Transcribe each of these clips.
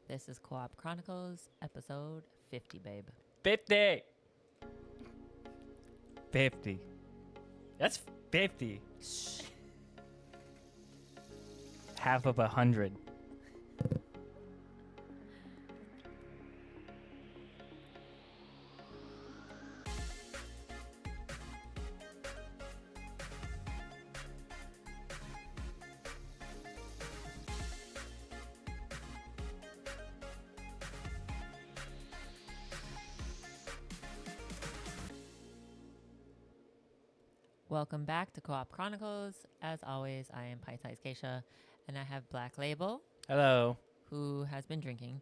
This is Co-op Chronicles, episode 50, babe. 50. 50. That's 50. Shh. Half of 100. Welcome back to Co-op Chronicles. As always, I am PintsizedGeisha, and I have Blacklabel, Hello. who has been drinking,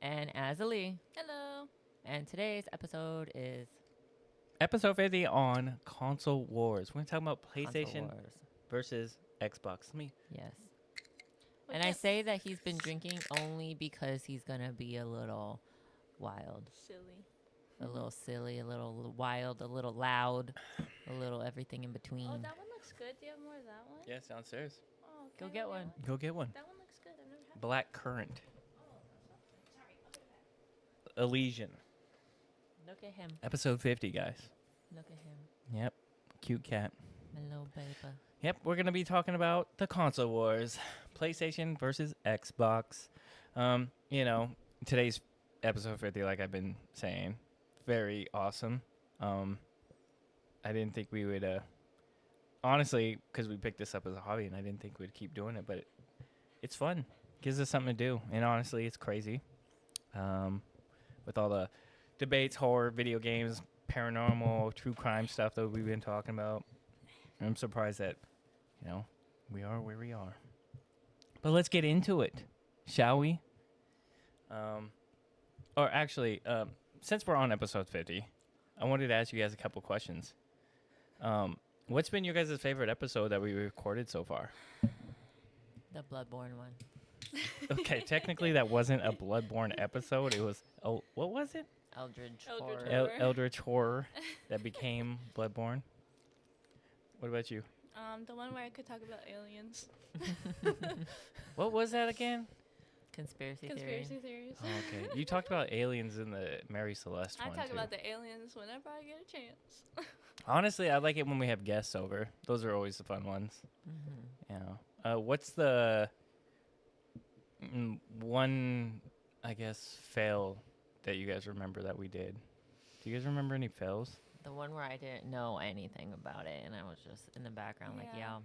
and Azzilee. Hello. And today's episode is Episode 50 on console wars. We're talking about Console PlayStation Wars. versus Xbox. Let me. Yes. We And I can't- say that he's been drinking only because he's going to be a little wild, silly. a little silly, a little wild, a little loud, a little everything in between. Oh, that one looks good. Do you have more of that one? Yes, downstairs. Oh, Go can I get one. Go get one. That one looks good. I've never had. Black Currant. Oh, sorry. I'll get that. Elysian. Look at him. Episode 50, guys. Look at him. Yep. Cute cat. My little baby. Yep, we're going to be talking about the console wars. PlayStation versus Xbox. Today's episode 50, like I've been saying, very awesome. I didn't think we would, honestly, because we picked this up as a hobby, and I didn't think we'd keep doing it, but it's fun. Gives us something to do, and honestly, it's crazy. With all the debates, horror, video games, paranormal, true crime stuff that we've been talking about. I'm surprised that, we are where we are. But let's get into it, shall we? Since we're on episode 50, I wanted to ask you guys a couple questions. What's been your guys' favorite episode that we recorded so far? The Bloodborne one. Okay, technically that wasn't a Bloodborne episode. It was, what was it? Eldritch Eldritch Horror. Horror. Eldritch Horror that became Bloodborne. What about you? The one where I could talk about aliens. What was that again? Conspiracy theory. Conspiracy theories. Oh, okay. You talked about aliens in the Mary Celeste I one, talk too. about the aliens whenever I get a chance. Honestly, I like it when we have guests over. Those are always the fun ones. Mm-hmm. What's the one, I guess, fail that you guys remember that we did? Do you guys remember any fails? The one where I didn't know anything about it, and I was just in the background like, Yeah.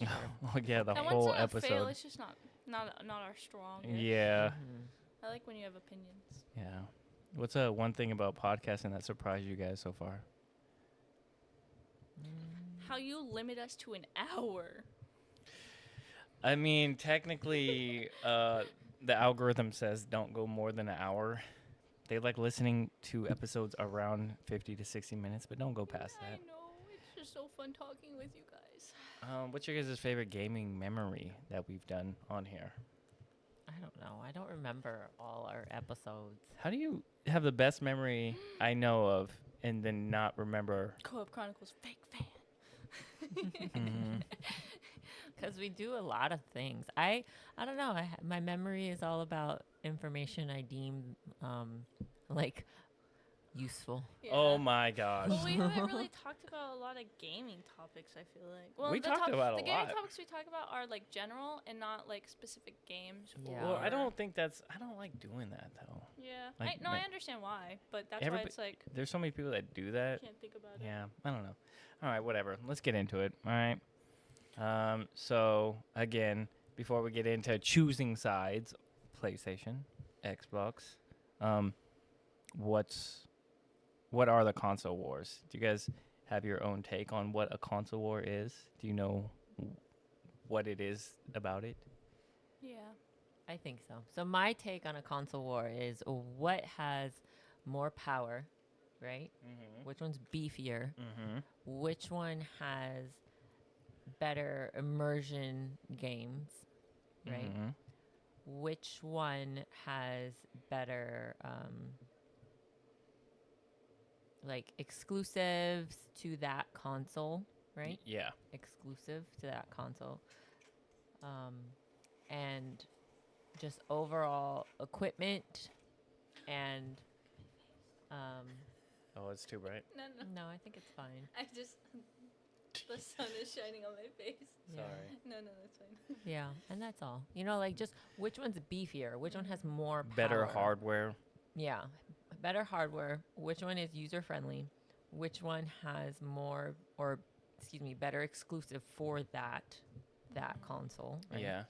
yeah. Oh, yeah, the that whole one's not episode. a fail. It's just not our strongest. Yeah. Mhm. I like when you have opinions. Yeah. What's one thing about podcasting that surprised you guys so far? How you limit us to an hour. I mean, technically, the algorithm says don't go more than an hour. They like listening to episodes around 50 to 60 minutes, but don't go past I that. know. It's just so fun talking with you guys. What's your guys' favorite gaming memory that we've done on here? I don't know. I don't remember all our episodes. How do you have the best memory I know of and then not remember? Co-op Chronicles fake fan. Mhm. Because we do a lot of things. I don't know. My memory is all about information I deem useful. Oh my gosh. Well, we haven't really talked about a lot of gaming topics, I feel like. Well, We talked about a the gaming lot. topics we talk about are like general and not like specific games. Yeah. Well, I or- don't think I don't like doing that though. Yeah. Like, I ma- understand why, but that's why Everybo- it's like There's so many people that do that. can't think about it. Yeah, I don't know. All right, whatever. Let's get into it. All right. So again, before we get into choosing sides, PlayStation, Xbox, what are the console wars? Do you guys have your own take on what a console war is? Do you know what it is about it? Yeah. I think so. So my take on a console war is what has more power, right? Mm-hmm. Which one's beefier? Mm-hmm. Which one has better immersion games, right? Mm-hmm. Which one has better like exclusives to that console, right? Yeah. Exclusive to that console. And just overall equipment and Oh, it's too bright. No, no. no, I think it's fine. I just the sun is shining on my face. Yeah. Sorry. No, that's fine. Yeah, and that's all. You know, like just which one's beefier? Which one has more power? Better hardware. Yeah, better hardware. Which one is user friendly? Which one has more, or excuse me, better exclusive for that console? Right? Yeah.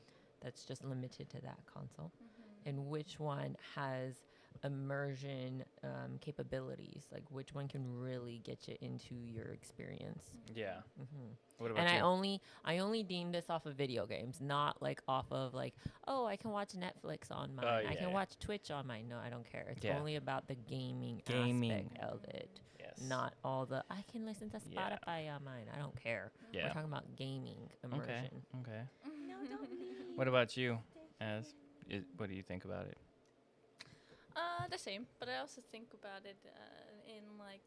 That's just limited to that console. Mm-hmm. And which one has immersion capabilities? Like which one can really get you into your experience? Yeah. Mm-hmm. What about And you? I only deem this off of video games, not like off of like, oh, I can watch Netflix on mine. I yeah. can watch Twitch on mine. No, I don't care. It's Yeah. only about the gaming Gaming. aspect of it, Yes. not all the I can listen to Yeah. Spotify on mine. I don't care. Yeah. We're talking about gaming immersion. Okay. No, don't leave. What about you? What do you think about it? The same, but I also think about it in like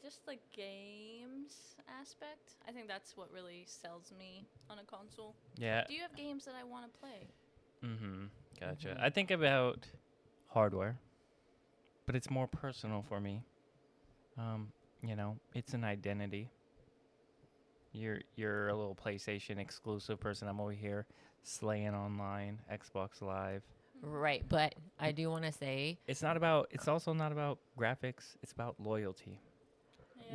just like games aspect. I think that's what really sells me on a console. Yeah. Do you have games that I want to play? Mm-hmm. Gotcha. Mhm. I think about hardware, but it's more personal for me. It's an identity. You're a little PlayStation exclusive person. I'm over here slaying online, Xbox Live. Right, but I do want to say It's also not about graphics. It's about loyalty.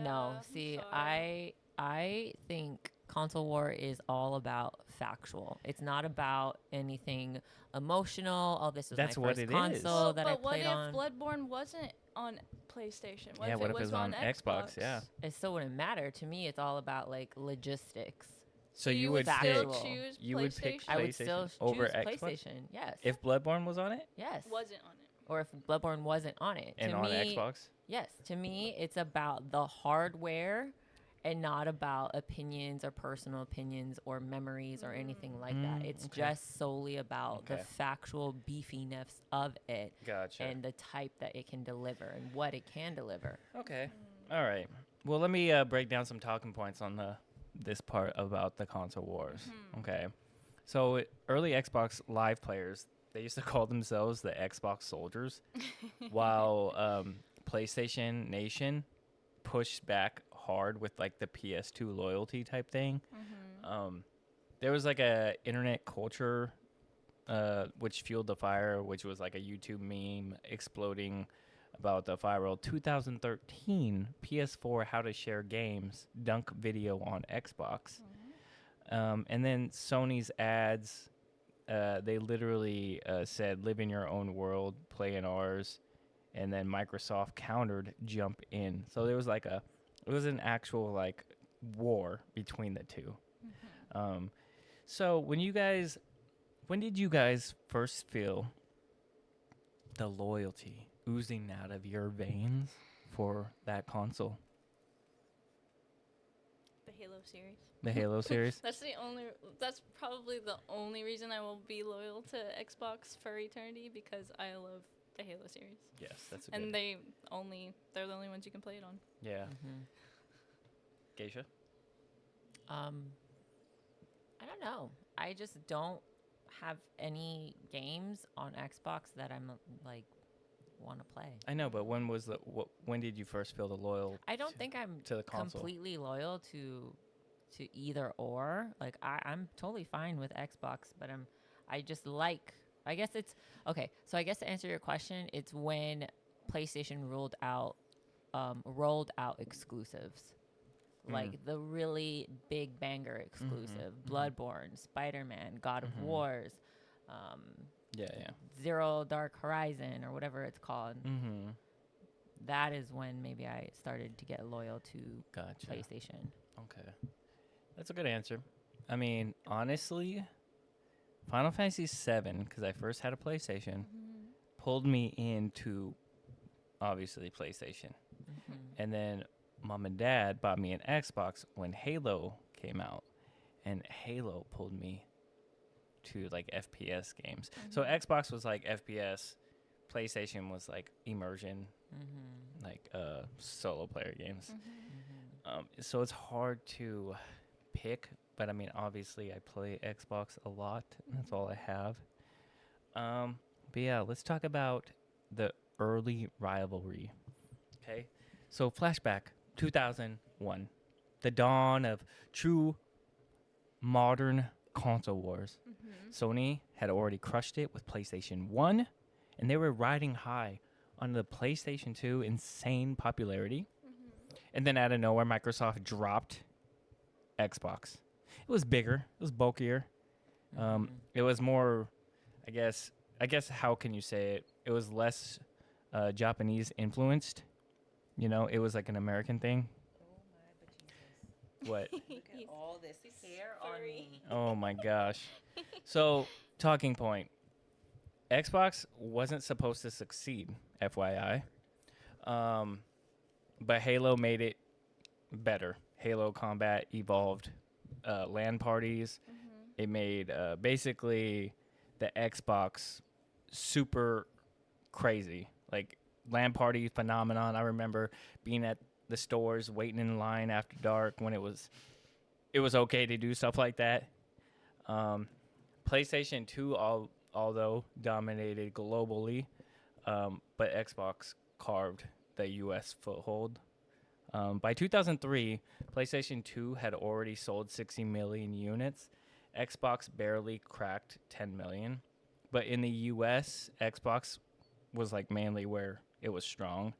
no. I'm See, sorry. I think console war is all about factual. It's not about anything emotional. Oh, this was That's my what first it is. console that I but what played if on. Bloodborne wasn't on PlayStation? Yeah, what if it was on Xbox? Yeah. It still wouldn't matter to me. It's all about like logistics. So you would still pick factual. choose you would pick PlayStation? I would still PlayStation over choose Xbox? PlayStation. Yes. If Bloodborne was on it yes. Wasn't on it. Or if Bloodborne wasn't on it. and to on me, Xbox. yes. To me, it's about the hardware and not about opinions or personal opinions or memories or anything like that. It's okay. just solely about the Okay. factual beefiness of it Gotcha. and the type that it can deliver and what it can deliver. Okay. All right. Well, let me break down some talking points on this part about the console wars. Okay. So early Xbox Live players, they used to call themselves the Xbox soldiers, while PlayStation Nation pushed back hard with like the PS2 loyalty type thing. There was like a internet culture which fueled the fire, which was like a YouTube meme exploding about the viral 2013 PS4 how to share games dunk video on Xbox. And then Sony's ads, they literally said, live in your own world, play in ours. And then Microsoft countered, jump in. So there was like it was an actual like war between the two. So when did you guys first feel the loyalty oozing out of your veins for that console? The Halo series. The Halo series? That's probably the only reason I will be loyal to Xbox for eternity, because I love the Halo series. Yes, that's a And good. they're the only ones you can play it on. Yeah. Geisha? I don't know. I just don't have any games on Xbox that I'm like want to play. I know, but when did you first feel the loyal? I don't think I'm to the console? completely loyal to either or. Like I'm totally fine with Xbox, but I just like. I guess it's okay. So I guess to answer your question, it's when PlayStation rolled out exclusives. Like the really big banger exclusive, Bloodborne, Spider-Man, God of Wars, Yeah. Zero Dark Horizon, or whatever it's called. That is when maybe I started to get loyal to Gotcha. PlayStation. Okay. That's a good answer. I mean, honestly, Final Fantasy VII, because I first had a PlayStation, pulled me into, obviously, PlayStation. And then Mom and Dad bought me an Xbox when Halo came out. And Halo pulled me to, like, FPS games. So Xbox was, like, FPS. PlayStation was, like, immersion, like, solo player games. So it's hard to pick, but I mean, obviously, I play Xbox a lot. That's all I have. But yeah, let's talk about the early rivalry. Okay, so flashback 2001, the dawn of true modern console wars. Mm-hmm. Sony had already crushed it with PlayStation 1, and they were riding high on the PlayStation 2 insane popularity. Mm-hmm. And then out of nowhere, Microsoft dropped Xbox. It was bigger, it was bulkier. It was more, I guess, how can you say it? It was less Japanese influenced. You know, it was like an American thing. What? Look at all this hair on me. Oh my gosh. So, talking point. Xbox wasn't supposed to succeed, FYI. But Halo made it better. Halo Combat evolved LAN parties. Mm-hmm. It made basically the Xbox super crazy. Like LAN party phenomenon. I remember being at the stores waiting in line after dark when it was okay to do stuff like that. PlayStation 2 although dominated globally, but Xbox carved the US foothold. By 2003, PlayStation 2 had already sold 60 million units. Xbox barely cracked 10 million. But in the US, Xbox was like mainly where it was strong.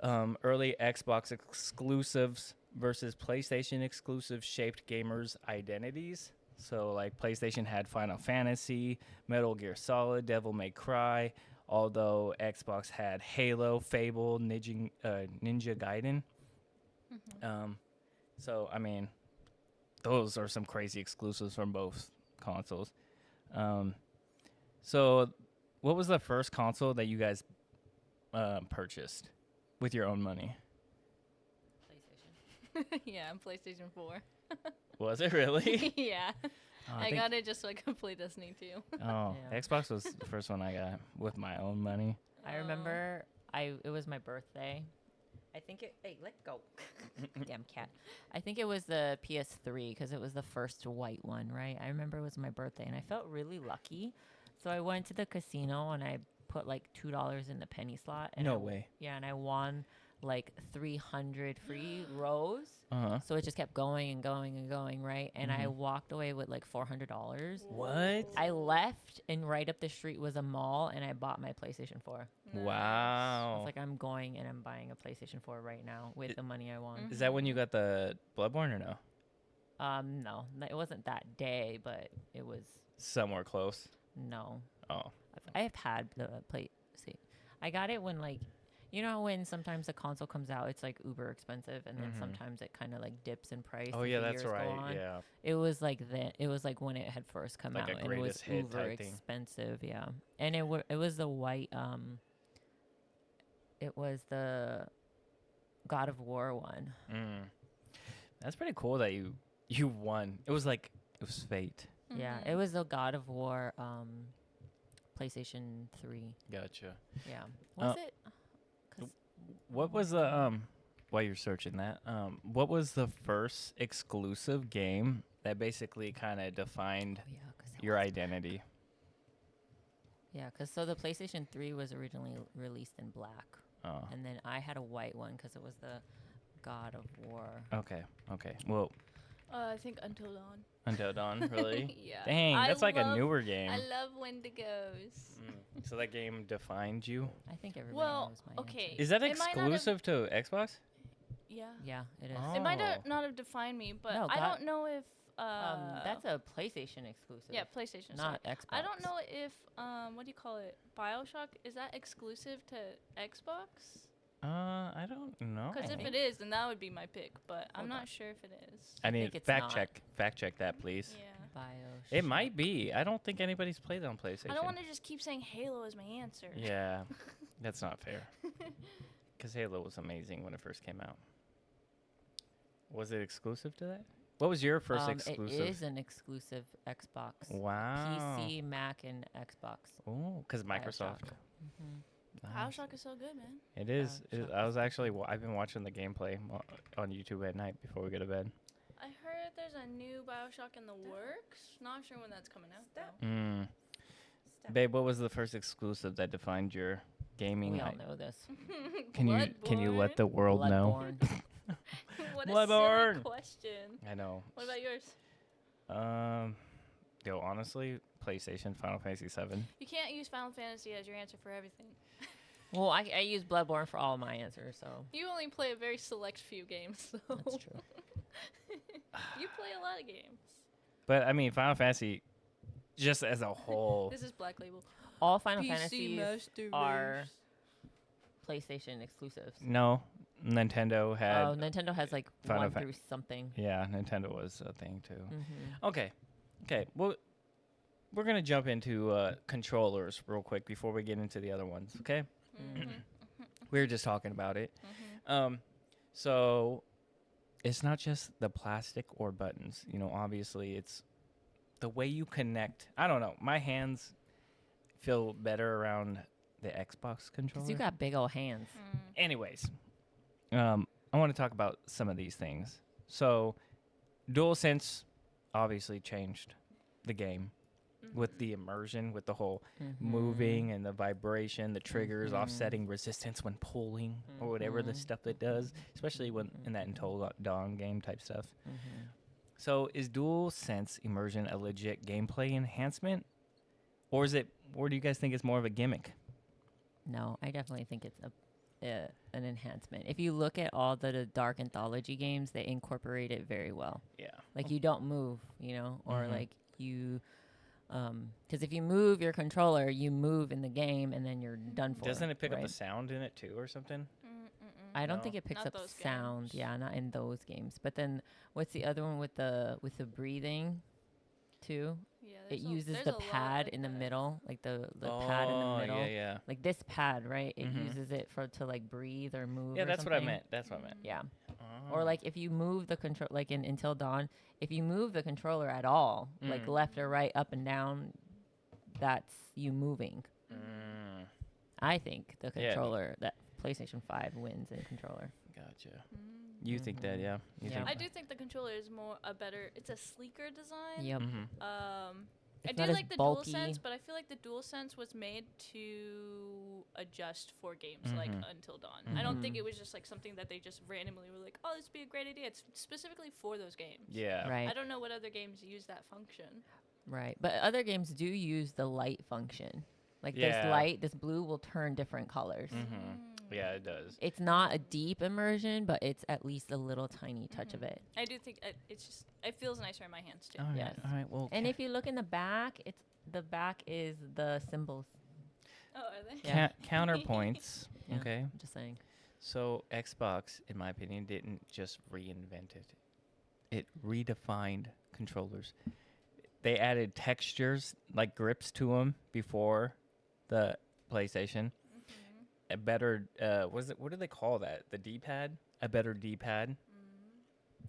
Early Xbox exclusives versus PlayStation exclusives shaped gamers' identities. So, like, PlayStation had Final Fantasy, Metal Gear Solid, Devil May Cry, although Xbox had Halo, Fable, Ninja Gaiden. Mm-hmm. So, I mean, those are some crazy exclusives from both consoles. So, what was the first console that you guys purchased with your own money? PlayStation. Yeah, PlayStation 4. Was it really? Yeah. Oh, I got it just so I could play Destiny 2. Oh, Yeah. Xbox was the first one I got with my own money. I remember it was my birthday. I think it. Hey, let go. Damn cat. I think it was the PS3 because it was the first white one, right? I remember it was my birthday and I felt really lucky. So I went to the casino and I put like $2 in the penny slot. And No way. Yeah, and I won like 300 free rows. Uh-huh. So it just kept going and going and going, right? And I Mhm. walked away with like $400. What? I left, and right up the street was a mall, and I bought my PlayStation 4. I Wow. was like, I'm going and I'm buying a PlayStation 4 right now with the money I won. Mhm. Is that when you got the Bloodborne or no? No, it wasn't that day, but it was Somewhere close. no. Oh. I've had the play. See, I got it when like, you know, when sometimes a console comes out, it's like uber expensive, and then Mhm. sometimes it kind of like dips in price. Oh as yeah, the that's years go right. on. Yeah. It was like that. It was like when it had first come Like a out, and it was greatest hit uber type thing. expensive. Yeah, and it was the white it was the God of War one. That's pretty cool that you won. It was fate. Yeah, Mhm. it was the God of War PlayStation 3. Gotcha. Yeah, was it? 'Cause What was the while you're searching that, what was the first exclusive game that basically kind of defined oh yeah, 'cause it your was- identity? Yeah, because so the PlayStation 3 was originally released in black, Oh. and then I had a white one because it was the God of War. Okay. Well, I think Until Dawn. Until Dawn, really? Yeah. Dang, I that's like a love- newer game. I love Wendigos. So that game defined you? I think everybody Well, knows my okay. Is that It might not have- exclusive to Xbox? Yeah. answer. Yeah, it is. Oh. It might not have defined me, but No, I God- don't know if That's a PlayStation exclusive. yeah, PlayStation. not Sorry. Xbox. I don't know if what do you call it? BioShock, is that exclusive to Xbox? I don't know. Because if think- it is, then that would be my pick, but I'm Hold not on. sure if it is. I need think it's fact not. check. Fact check that, please. Yeah. BioShock. It might be. I don't think anybody's played it on PlayStation. I don't want to just keep saying Halo as my answer. Yeah, that's not fair. Because Halo was amazing when it first came out. Was it exclusive to that? What was your first exclusive? It is an exclusive Xbox. Wow. PC, Mac, and Xbox. Oh, because Microsoft. Mm-hmm. Nice. BioShock is so good, man. It is. BioShock I was is actually. I've been watching the gameplay on YouTube at night before we go to bed. I heard there's a new BioShock in the works. Not sure when that's coming out though. Babe, what was the first exclusive that defined your gaming? We all know this. Can you let the world know? Bloodborne. What a Bloodborne. silly question. I know. What about yours? Yo, honestly, PlayStation, Final Fantasy 7. You can't use Final Fantasy as your answer for everything. Well, I use Bloodborne for all my answers, so You only play a very select few games, so that's true. you play a lot of games. But I mean, Final Fantasy, just as a whole. This is Black Label. All Final PC Fantasies Master are Race. PlayStation exclusives. No, Nintendo had. Oh, Nintendo has like Final 1 Fa- through something. Yeah, Nintendo was a thing too. Mm-hmm. Okay. Well, we're gonna jump into controllers real quick before we get into the other ones. Okay. Mm-hmm. We were just talking about it. Mm-hmm. So it's not just the plastic or buttons. You know, obviously it's the way you connect. I don't know. My hands feel better around the Xbox controller. 'Cause you got big old hands. Anyways, I want to talk about some of these things. So DualSense obviously changed the game with the immersion, with the whole moving and the vibration, the triggers, offsetting resistance when pulling or whatever the stuff it does, especially when in that Until Dawn game type stuff. So is DualSense immersion a legit gameplay enhancement, or do you guys think it's more of a gimmick? No, I definitely think it's an enhancement. If you look at all the dark anthology games, they incorporate it very well. Yeah. Like you don't move, or like you, because if you move your controller, you move in the game and then you're done for. Doesn't it pick up right? the sound in it too or something? I don't No. think it picks Not up those sound. games. Yeah, not in those games. But then what's the other one with the breathing too? Yeah, It uses there's the a lot pad like in the that. middle, like the pad in the middle. Yeah. Like this pad, right? It Mhm. uses it to like breathe or move. Yeah, or that's what I something. meant. That's what I meant. Yeah. Oh. Or like if you move the control, like in Until Dawn, if you move the controller at all, like left or right, up and down, that's you moving. Mm, I think the Yeah. controller, that PlayStation 5 wins in controller. gotcha. You think that, yeah? You Yeah. think I do think the controller is it's a sleeker design. Yep. I It's do not as like the bulky. DualSense, but I feel like the DualSense was made to adjust for games like Until Dawn. I don't think it was just like something that they just randomly were like, oh, this would be a great idea. It's specifically for those games. Yeah. Right. I don't know what other games use that function. Right. But other games do use the light function. Like Yeah. this light, this blue will turn different colors. Yeah, it does. It's not a deep immersion, but it's at least a little tiny touch of it. I do think it feels nicer in my hands too. All right. Yes. All right. Well, And if you look in the back, the back is the symbols. Oh, are they? Yeah. counterpoints. Yeah. Okay. I'm just saying. So Xbox, in my opinion, didn't just reinvent it. It redefined controllers. They added textures like grips to them before the PlayStation. A better, what do they call that? The D-pad? A better D-pad.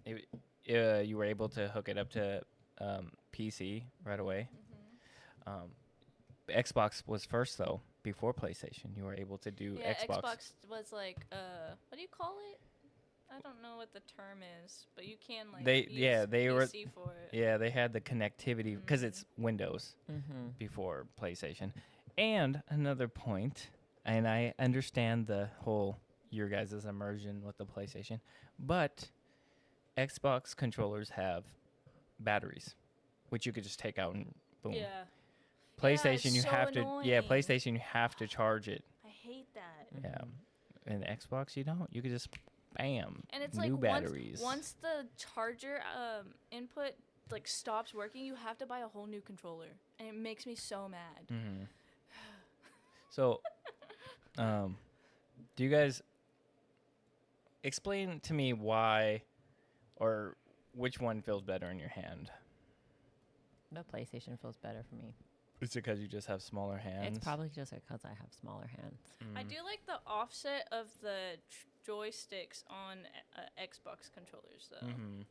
You were able to hook it up to PC right away. Xbox was first though, before PlayStation. You were able to do Yeah, Xbox. was like, what do you call it? I don't know what the term is, but you can like They were PC for it. Yeah, they had the connectivity because it's Windows before PlayStation. And another point, and I understand the whole your guys' immersion with the PlayStation, but Xbox controllers have batteries, which you could just take out and boom. Yeah. PlayStation, it's you so have to. Yeah, annoying. PlayStation, you have to charge it. I hate that. Yeah, and Xbox, you don't. You could just, bam, And it's new like batteries. once the charger input like stops working, you have to buy a whole new controller, and it makes me so mad. Mm-hmm. So, do you guys explain to me why or which one feels better in your hand? The PlayStation feels better for me. Is it because you just have smaller hands? It's probably just because I have smaller hands. I do like the offset of the joysticks on Xbox controllers, though.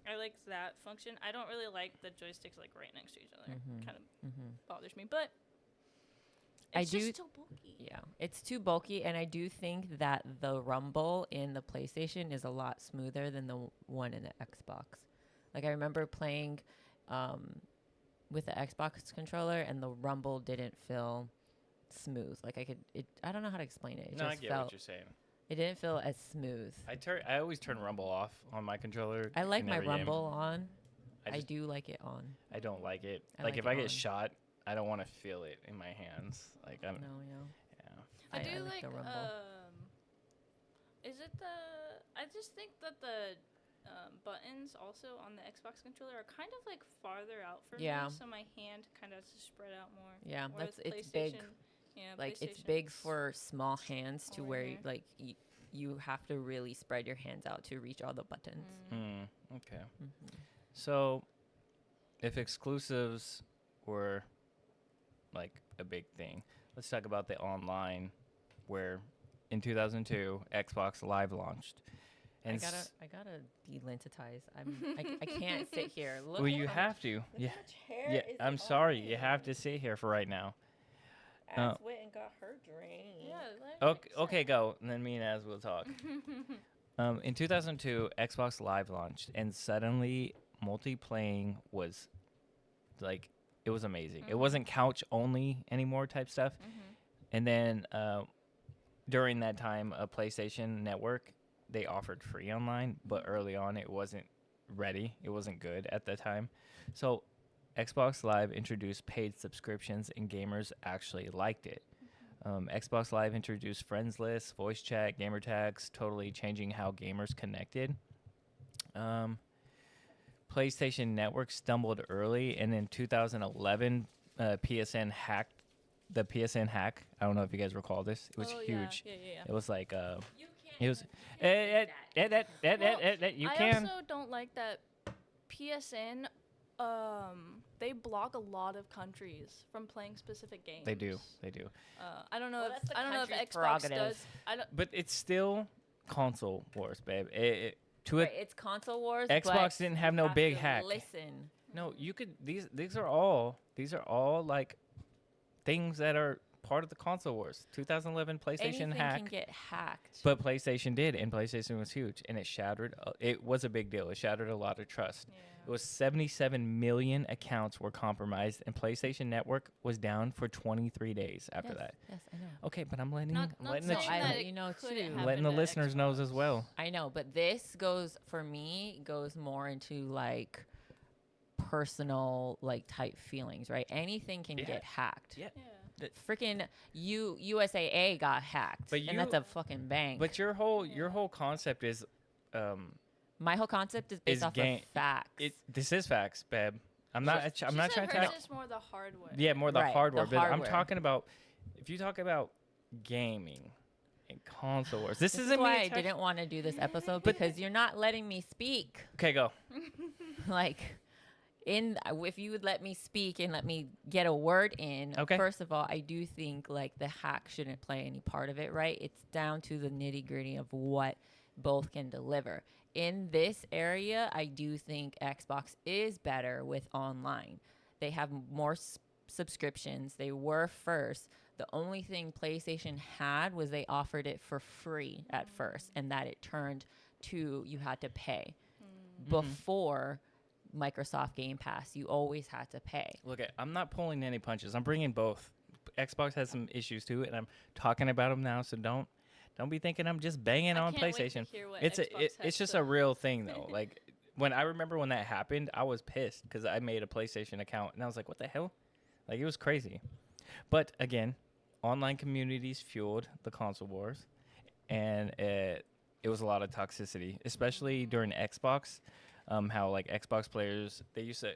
I like that function. I don't really like the joysticks like right next to each other. Kind of bothers me, but it's just too bulky. Yeah, it's too bulky, and I do think that the rumble in the PlayStation is a lot smoother than the one in the Xbox. Like I remember playing with the Xbox controller, and the rumble didn't feel smooth. Like I don't know how to explain it. It No, I just get felt what you're saying. it didn't feel as smooth. I always turn Rumble off on my controller. I like in my every game. Rumble on. I I just- do like it on. I don't like it. I Like like if it I get on. shot, I don't want to feel it in my hands. Like I'm. No, yeah. Yeah. I do like like the Rumble. Is it the? I just think that the buttons also on the Xbox controller are kind of like farther out from Yeah. me, so my hand kind of has to spread out more. Yeah, Whereas it's big. PlayStation, yeah, Like it's PlayStation, big for small hands to over where here. like you have to really spread your hands out to reach all the buttons. Okay. Mm-hmm. So, if exclusives were like a big thing, let's talk about the online, where in 2002 Xbox Live launched. I gotta delentitize. I can't sit here. Look well, at you how have much- to. look Yeah. how much hair Yeah. is I'm on sorry. You me. have to sit here for right now. Az went and got her drink. Yeah. Okay, go. And then me and Az will talk. In 2002, Xbox Live launched, and suddenly multiplaying was like it was amazing. It wasn't couch only anymore type stuff. And then during that time, a PlayStation Network, they offered free online, but early on it wasn't ready. It wasn't good at the time. So Xbox Live introduced paid subscriptions, and gamers actually liked it. Xbox Live introduced friends lists, voice chat, gamer tags, totally changing how gamers connected. PlayStation Network stumbled early, and in 2011, PSN hacked the PSN hack. I don't know if you guys recall this. It was huge. Yeah. It was like You can't. it was you can't do that. you I can. also don't like that PSN. They block a lot of countries from playing specific games. They do. I don't know Well, if that's the I don't know if country's Xbox prerogative. does. I don't. But it's still console wars, babe. Right, it's console wars. Xbox but didn't have you no big to hack. Listen. No, you could. These are all like things that are part of the console wars. 2011 PlayStation Anything hack. can get hacked. But PlayStation did, and PlayStation was huge, and it shattered. It was a big deal. It shattered a lot of trust. Yeah. It was 77 million accounts were compromised, and PlayStation Network was down for 23 days after yes, that. Yes, I know. Okay, but I'm letting Not letting the saying I- that it you know, couldn't too. happen letting the to listeners knows as Xbox. well. I know, but this goes for me goes more into like personal like type feelings, right? Anything can Yeah. get hacked. Yeah. Yeah. Freaking USAA got hacked, But and that's you- a fucking bank. But your whole concept is my whole concept is based is off game- of facts. this is facts, babe. I'm not She trying said to hers talk. is more the hardware. Yeah, more the Right, hardware. the But I'm hardware. talking about if you talk about gaming and console wars. This This is isn't why me I attacking- didn't want to do this episode because you're not letting me speak. Okay, go. Like, if you would let me speak and let me get a word in. Okay. First of all, I do think like the hack shouldn't play any part of it, right? It's down to the nitty gritty of what both can deliver. In this area, I do think Xbox is better with online. They have more subscriptions. They were first. The only thing PlayStation had was they offered it for free at first, and that it turned to you had to pay. Before Microsoft Game Pass, you always had to pay. Look, I'm not pulling any punches. I'm bringing both. Xbox has some issues too, and I'm talking about them now. So don't be thinking I'm just banging I on can't wait to PlayStation. hear what It's Xbox has it's just to- a real thing though. Like when I remember when that happened, I was pissed because I made a PlayStation account and I was like, what the hell? Like it was crazy. But again, online communities fueled the console wars, and it was a lot of toxicity, especially during Xbox. How like Xbox players, they used to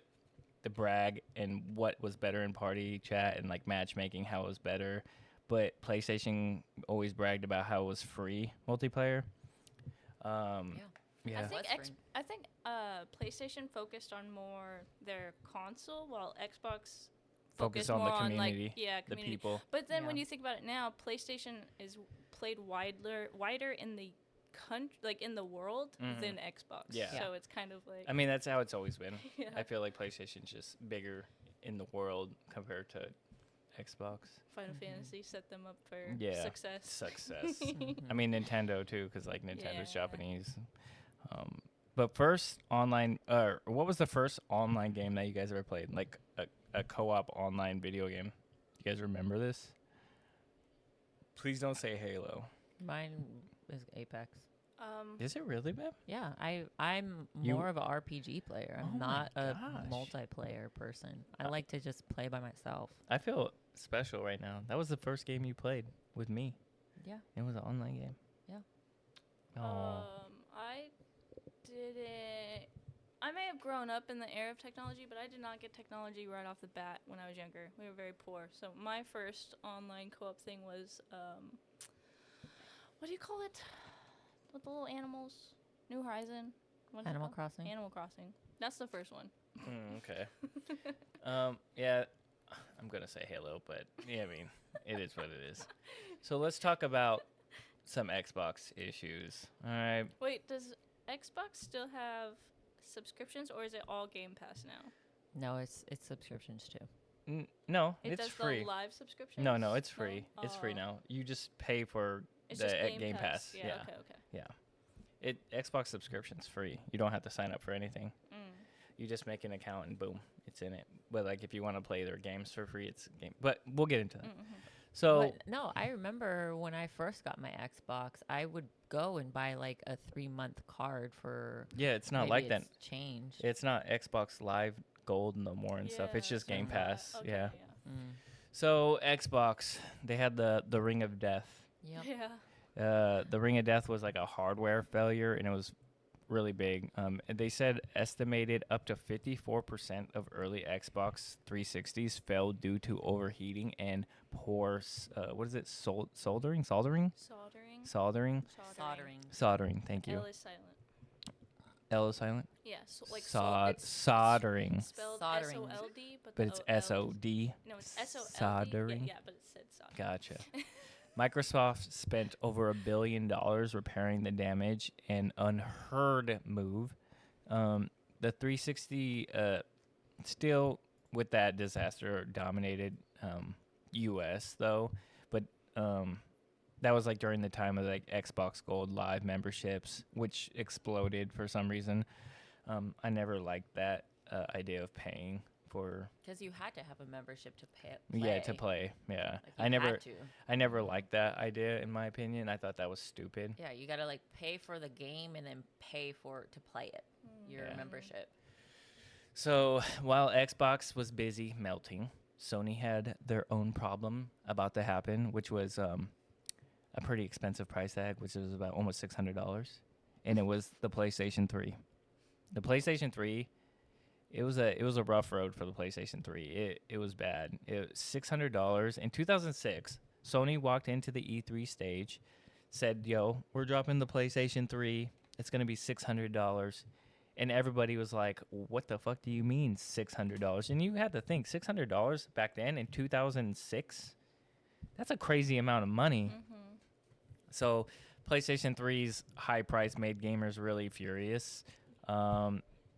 brag and what was better in party chat and like matchmaking, how it was better. But PlayStation always bragged about how it was free multiplayer. Yeah. I think PlayStation focused on more their console, while Xbox Focus focused on more the on community, like the community. people. But then when Yeah. you think about it now, PlayStation is played wider in the country, like in the world, than Xbox. Yeah. So it's kind of like I mean, that's how it's always been. Yeah. I feel like PlayStation's just bigger in the world compared to Xbox. Final Fantasy set them up for Yeah. success. Success. I mean, Nintendo too, because like Nintendo's Yeah. Japanese. But first online, what was the first online game that you guys ever played? Like a co-op online video game. You guys remember this? Please don't say Halo. Mine is Apex. Is it really, babe? Yeah, I'm You- more of an RPG player. I'm Oh my not a gosh. multiplayer person. I like to just play by myself. I feel special right now. That was the first game you played with me. Yeah. It was an online game. Yeah. Oh. I didn't. I may have grown up in the era of technology, but I did not get technology right off the bat when I was younger. We were very poor. So my first online co-op thing was, what do you call it? With the little animals? New Horizon? What's it Animal called? Crossing. Animal Crossing. That's the first one. Okay. Yeah, I'm gonna say Halo, but yeah, I mean, it is what it is. So let's talk about some Xbox issues. All right. Wait, does Xbox still have subscriptions, or is it all Game Pass now? No, it's subscriptions too. No, It it's does free. the live subscriptions? No, it's free. It's free Oh. now. You just pay for It's the just Game Pass. Yeah, Yeah. okay. Xbox subscription's free. You don't have to sign up for anything. Mm. You just make an account and boom, it's in it. But like if you want to play their games for free, it's a game. But we'll get into that. Mm-hmm. So But no, I remember when I first got my Xbox, I would go and buy like a 3-month card for. yeah, it's not maybe like that. it's changed. It's not Xbox Live Gold no more and stuff. It's just Game Pass. Okay, Yeah. Mm. So Xbox, they had the Ring of Death. Yep. Yeah. The Ring of Death was like a hardware failure, and it was really big. And they said estimated up to 54% of early Xbox 360s failed due to overheating and poor, what is it, soldering? Soldering. Thank you. L is silent. L is silent? Yeah, so like soldering. spelled Soldering. S-O-L-D, But it's S-O-D. No, it's S-O-L-D. Soldering. Yeah, but it said soldering. Gotcha. Microsoft spent over $1 billion repairing the damage, an unheard move. The 360 still with that disaster dominated U.S. though, but that was like during the time of like Xbox Gold Live memberships, which exploded for some reason. I never liked that idea of paying for. Because you had to have a membership to pay. Yeah, to play. Yeah, Like you had to. I never liked that idea. In my opinion, I thought that was stupid. Yeah, you gotta like pay for the game and then pay for to play it. Your Yeah. membership. So while Xbox was busy melting, Sony had their own problem about to happen, which was a pretty expensive price tag, which was about almost $600, and it was the PlayStation 3. The PlayStation 3, it was a rough road for the PlayStation 3. It was bad. It was $600 in 2006. Sony walked into the E3 stage, said, "Yo, we're dropping the PlayStation 3. It's gonna be $600." And everybody was like, "What the fuck do you mean $600?" And you had to think $600 back then in 2006. That's a crazy amount of money. Mm-hmm. So PlayStation 3's high price made gamers really furious.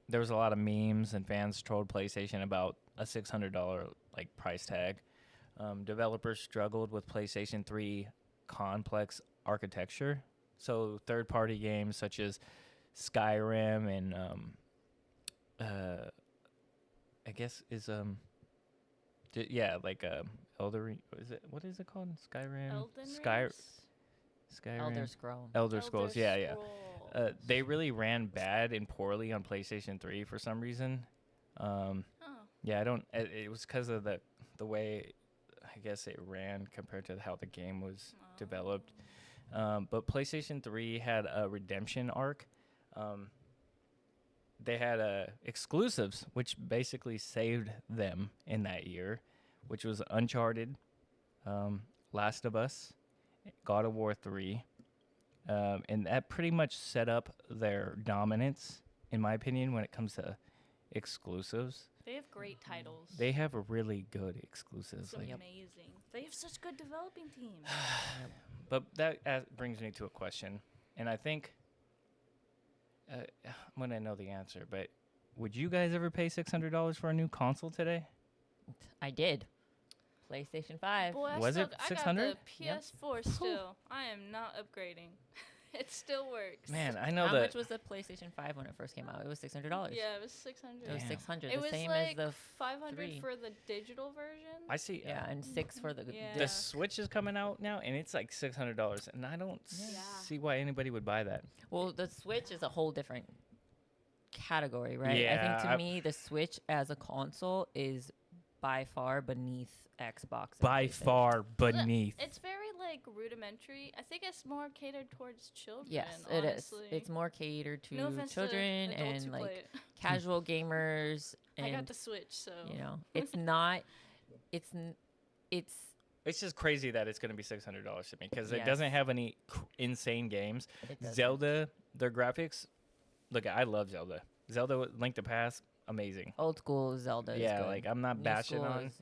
There was a lot of memes and fans trolled PlayStation about a $600 like price tag. Developers struggled with PlayStation 3 complex architecture. So third-party games such as Skyrim and I guess is Elder what is it called? Skyrim. Elden Rings? Skyrim. Elder Scrolls. Elder Scrolls. Yeah. Scrolls. They really ran bad and poorly on PlayStation 3 for some reason. Yeah, I don't. It was because of the way I guess it ran compared to how the game was developed. But PlayStation 3 had a redemption arc. They had exclusives, which basically saved them in that year, which was Uncharted, Last of Us, God of War 3. And that pretty much set up their dominance, in my opinion, when it comes to exclusives. They have great titles. They have a really good exclusives. It's Like, amazing. They have such good developing teams. but that brings me to a question, and I think I'm gonna know the answer. But would you guys ever pay $600 for a new console today? I did. PlayStation 5. Boy, Was it I got 600? the PS4 still. I am not upgrading. It still works. Man, I know How that. much was the PlayStation 5 when it first came out? It was $600. Yeah, it was 600. It was Damn. 600. It The was same like as the 500 3. for the digital version. I see. Yeah, and 6 for the Yeah. The disc. Switch is coming out now, and it's like $600, and I don't Yeah. see why anybody would buy that. Well, the Switch is a whole different category, right? I Yeah, think to me, the Switch as a console is by far beneath Xbox. and By PlayStation. far beneath. It's very like rudimentary. I think it's more catered towards children. Yes, it is. honestly. It's more catered to No offense children to adults and who play like it. casual gamers. And I got the Switch, so you know, it's not. It's It's just crazy that it's going to be $600 to me because it Yes. doesn't have any insane games. it doesn't. Zelda, their graphics. Look, I love Zelda. Zelda Link to Pass, amazing. Old school Zelda. Is Yeah, good. like I'm not New bashing school on, is,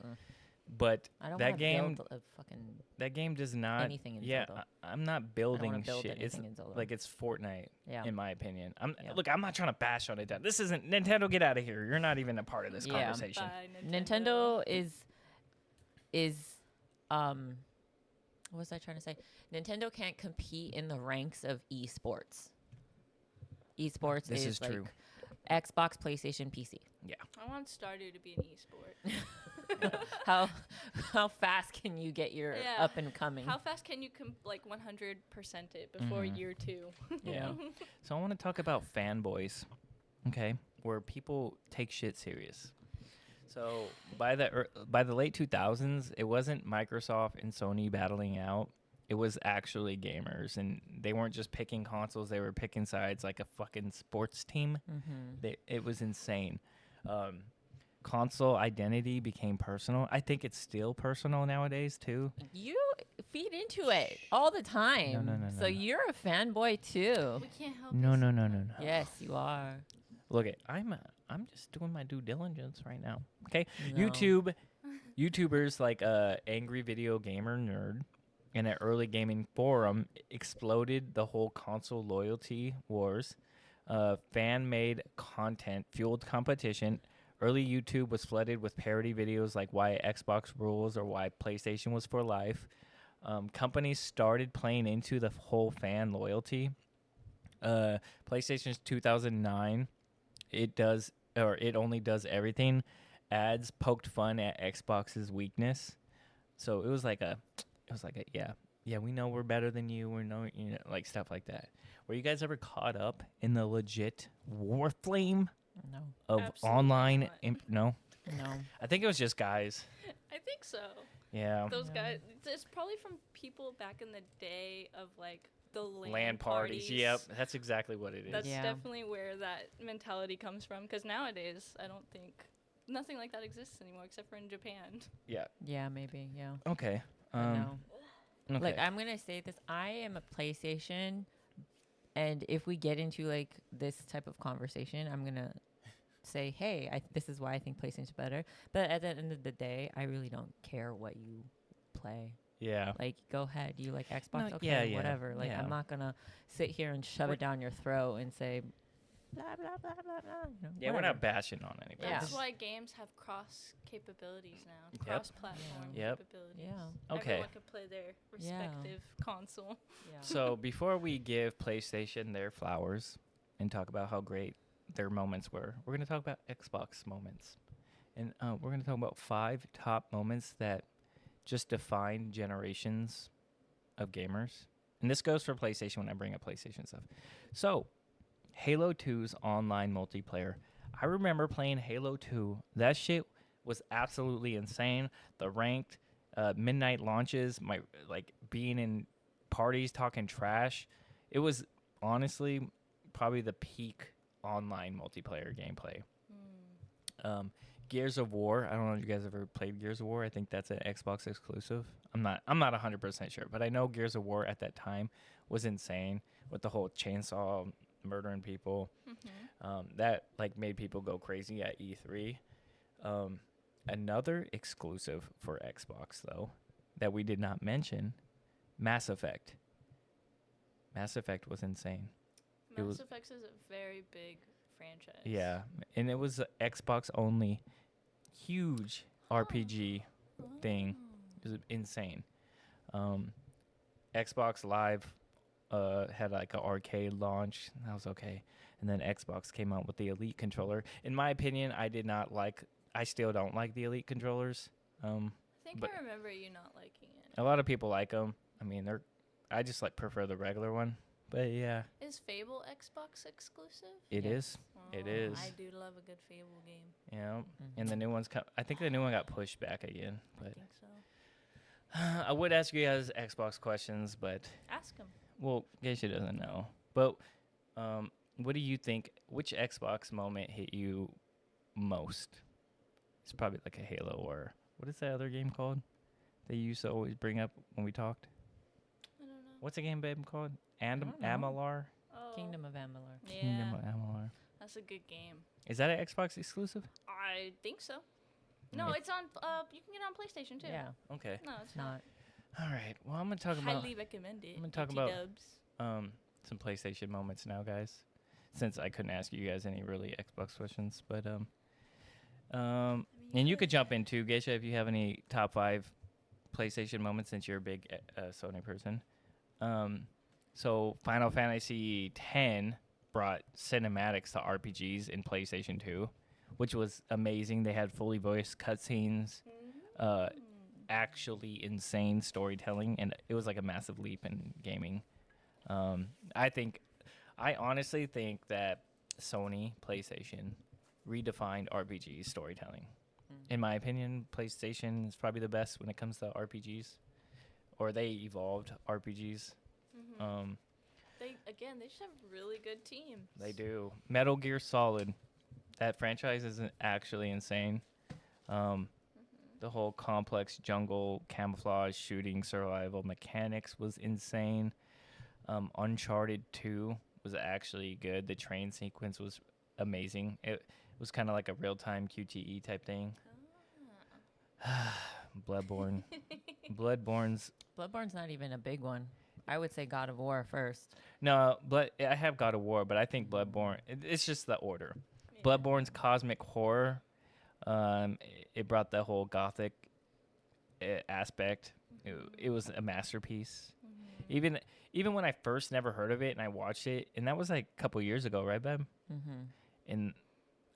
but I don't that wanna game, build a fucking that game does not. anything in Yeah, Zelda. I'm not I don't building wanna build shit. It's anything in Zelda. like it's Fortnite, yeah. in my opinion. Yeah. Look, I'm not trying to bash on it. This isn't Nintendo. Get out of here. You're not even a part of this Yeah. conversation. Bye, Nintendo is what was I trying to say? Nintendo can't compete in the ranks of esports. Esports This is like true. Xbox, PlayStation, PC. I want Stardew to be an esport. How fast can you get your Yeah. up and coming? How fast can you 100% it before Mhm. year 2? Yeah. So I want to talk about fanboys, okay, where people take shit serious. So by the late 2000s, it wasn't Microsoft and Sony battling out. It was actually gamers, and they weren't just picking consoles; they were picking sides like a fucking sports team. Mm-hmm. It was insane. Console identity became personal. I think it's still personal nowadays too. You feed into it all the time. no, So no. you're a fanboy too. We can't help No, it no, no, no, sometimes. no. Yes, you are. Look, I'm just doing my due diligence right now. Okay, No. YouTubers like Angry Video Gamer Nerd and an early gaming forum exploded the whole console loyalty wars. Fan-made content fueled competition. Early YouTube was flooded with parody videos like why Xbox rules or why PlayStation was for life. Companies started playing into the whole fan loyalty. PlayStation's 2009. It only does everything. Ads poked fun at Xbox's weakness. So it was like a yeah, we know we're better than you. We know, like stuff like that. Were you guys ever caught up in the legit war flame No. of Absolutely online? not. No, No. I think it was just guys. I think so. Yeah, Those Yeah. guys, it's probably from people back in the day of like the LAN parties. Yep, that's exactly what it is. That's Yeah. definitely where that mentality comes from. Because nowadays, I don't think nothing like that exists anymore except for in Japan. Yeah, maybe. Yeah. Okay. But no. Okay. Like I'm gonna say this. I am a PlayStation, and if we get into like this type of conversation, I'm gonna say, hey, this is why I think PlayStation's better. But at the end of the day, I really don't care what you play. yeah. Like, go ahead. You like Xbox? No, Okay, yeah, whatever. Like, yeah. I'm not gonna sit here and shove it down your throat and say, blah blah blah blah blah. You know, Yeah, we're whatever. not bashing on anybody. Yeah. That's why games have cross capabilities now. Yep. Cross-platform Yep. capabilities. Yeah. Okay. Everyone can play their Yeah. respective console. Yeah. So before we give PlayStation their flowers and talk about how great their moments were, we're going to talk about Xbox moments. And we're going to talk about 5 top moments that just define generations of gamers. And this goes for PlayStation when I bring up PlayStation stuff. So, Halo 2's online multiplayer. I remember playing Halo 2. That shit was absolutely insane. The ranked midnight launches, being in parties talking trash. It was honestly probably the peak online multiplayer gameplay. Gears of War. I don't know if you guys ever played Gears of War. I think that's an Xbox exclusive. I'm not 100% sure, but I know Gears of War at that time was insane with the whole chainsaw murdering people. That made people go crazy at E3. Another exclusive for Xbox though that we did not mention, Mass Effect. Mass Effect was insane. Mass Effect is a very big franchise. Yeah, and it was a Xbox only, huge RPG thing. It was insane. Xbox Live had like an arcade launch. That was okay. And then Xbox came out with the Elite controller. In my opinion, I still don't like the Elite controllers. I think But I remember you not liking it. a lot of people like them. I mean, I just prefer the regular one. But yeah, Is Fable Xbox exclusive? it Yes. is. It is. I do love a good Fable game. Yeah. And the new one's I think the new one got pushed back again. I But think so. I would ask you guys Xbox questions, but Ask him. well, Geisha doesn't know. But what do you think? Which Xbox moment hit you most? It's probably like a Halo or what is that other game called? They used to always bring up when we talked. I don't know. What's the game babe called? don't know. Amalar? Oh, Kingdom of Amalur. Yeah, Kingdom of Amalar. that's a good game. Is that an Xbox exclusive? I think so. No, Yeah. it's on. You can get it on PlayStation too. Yeah, Okay. No, it's not. not. All right. Well, I'm gonna talk about Highly recommend it. I'm gonna talk UT about- Dubs. some PlayStation moments now, guys. Since I couldn't ask you guys any really Xbox questions, but and you could jump in too, Geisha, if you have any top 5 PlayStation moments, since you're a big Sony person. So Final Fantasy X brought cinematics to RPGs in PlayStation 2, which was amazing. They had fully voiced cutscenes, actually insane storytelling, and it was like a massive leap in gaming. I honestly think that Sony PlayStation redefined RPG storytelling. In my opinion, PlayStation is probably the best when it comes to RPGs, or they evolved RPGs. They just have really good teams. They do. Metal Gear Solid, that franchise is actually insane. The whole complex jungle camouflage shooting survival mechanics was insane. Uncharted 2 was actually good. The train sequence was amazing. It was kind of like a real-time QTE type thing. Bloodborne. Bloodborne's... Bloodborne's not even a big one. I would say God of War first. No, I have God of War, but I think Bloodborne... It's just the order. Yeah. Bloodborne's cosmic horror. It brought the whole gothic aspect. It was a masterpiece. Even when I first never heard of it and I watched it, and that was like a couple years ago, right, Beb? Mm-hmm. And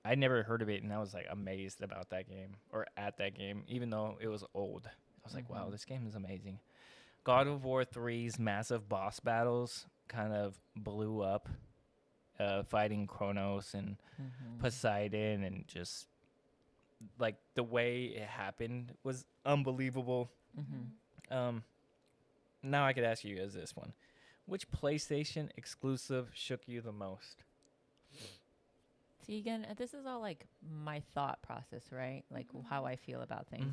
I never heard of it, and I was like amazed about that game, or at that game, even though it was old. I was like, wow, this game is amazing. God of War 3's massive boss battles kind of blew up, fighting Kronos and Poseidon, and just like the way it happened was unbelievable. Now I could ask you guys this one. Which PlayStation exclusive shook you the most? See, again, this is all like my thought process, right? Like how I feel about things.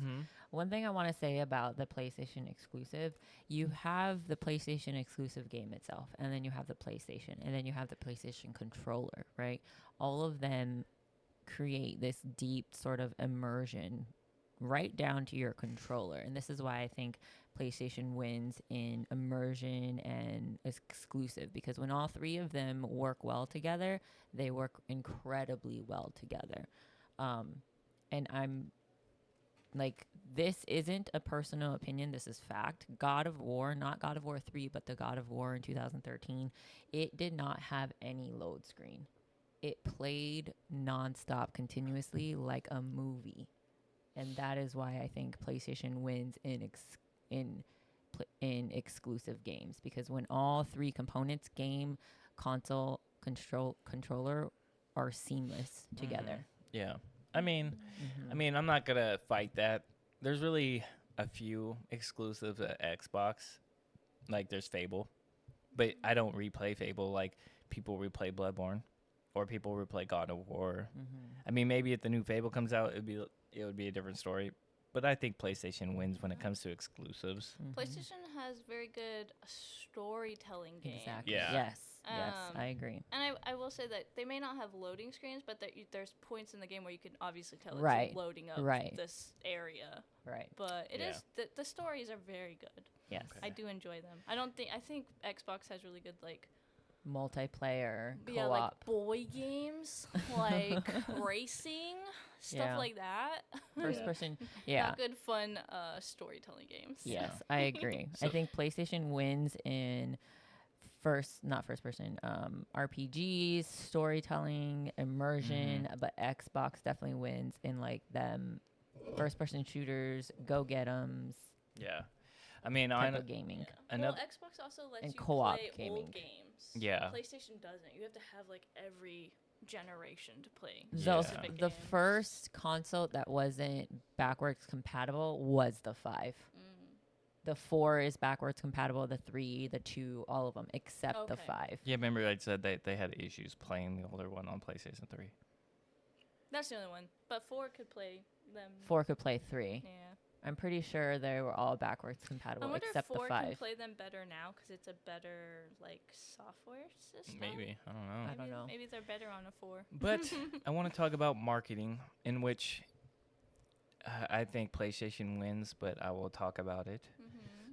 One thing I want to say about the PlayStation exclusive, you have the PlayStation exclusive game itself, and then you have the PlayStation, and then you have the PlayStation controller, right? All of them create this deep sort of immersion right down to your controller. And this is why I think PlayStation wins in immersion and exclusive, because when all three of them work well together, they work incredibly well together. And I'm like, this isn't a personal opinion, this is fact. God of War, not God of War 3, but the God of War in 2013, it did not have any load screen. It played nonstop, continuously, like a movie. And that is why I think PlayStation wins in exclusive games, because when all three components, game, console, controller, are seamless together. Yeah. I mean, I'm not gonna fight that. There's really a few exclusives at Xbox. Like there's Fable, but I don't replay Fable like people replay Bloodborne, or people replay God of War. I mean, maybe if the new Fable comes out, it would be a different story. But I think PlayStation wins when it comes to exclusives. PlayStation has very good storytelling games. Exactly. Yeah. Yes, I agree. And I will say that they may not have loading screens, but there's points in the game where you can obviously tell Right. it's loading up this area. Right. But it Yeah. is the stories are very good. Yes. Okay. I do enjoy them. I think Xbox has really good Multiplayer, co-op. yeah, like boy games, like racing, stuff Yeah. like that. First person. Yeah. Not good fun storytelling games. Yes, I agree. I think PlayStation wins in not first person, RPGs, storytelling, immersion, but Xbox definitely wins in like them first person shooters, go get 'ems. Yeah. I mean, type of gaming. Yeah. Well, Xbox also lets and you co-op play gaming. old games. Yeah. PlayStation doesn't. You have to have like every generation to play. So specific the games. first console that wasn't backwards compatible was the 5. The 4 is backwards compatible, the 3, the 2, all of them except the 5. Yeah, remember I said they had issues playing the older one on PlayStation 3. That's the only one. But 4 could play them. 4 could play 3. Yeah. I'm pretty sure they were all backwards compatible I wonder except if 4 the 5. can play them better now because it's a better like software system. Maybe. I don't know. I don't know. Maybe they're better on a 4. But I want to talk about marketing, in which I think PlayStation wins, but I will talk about it.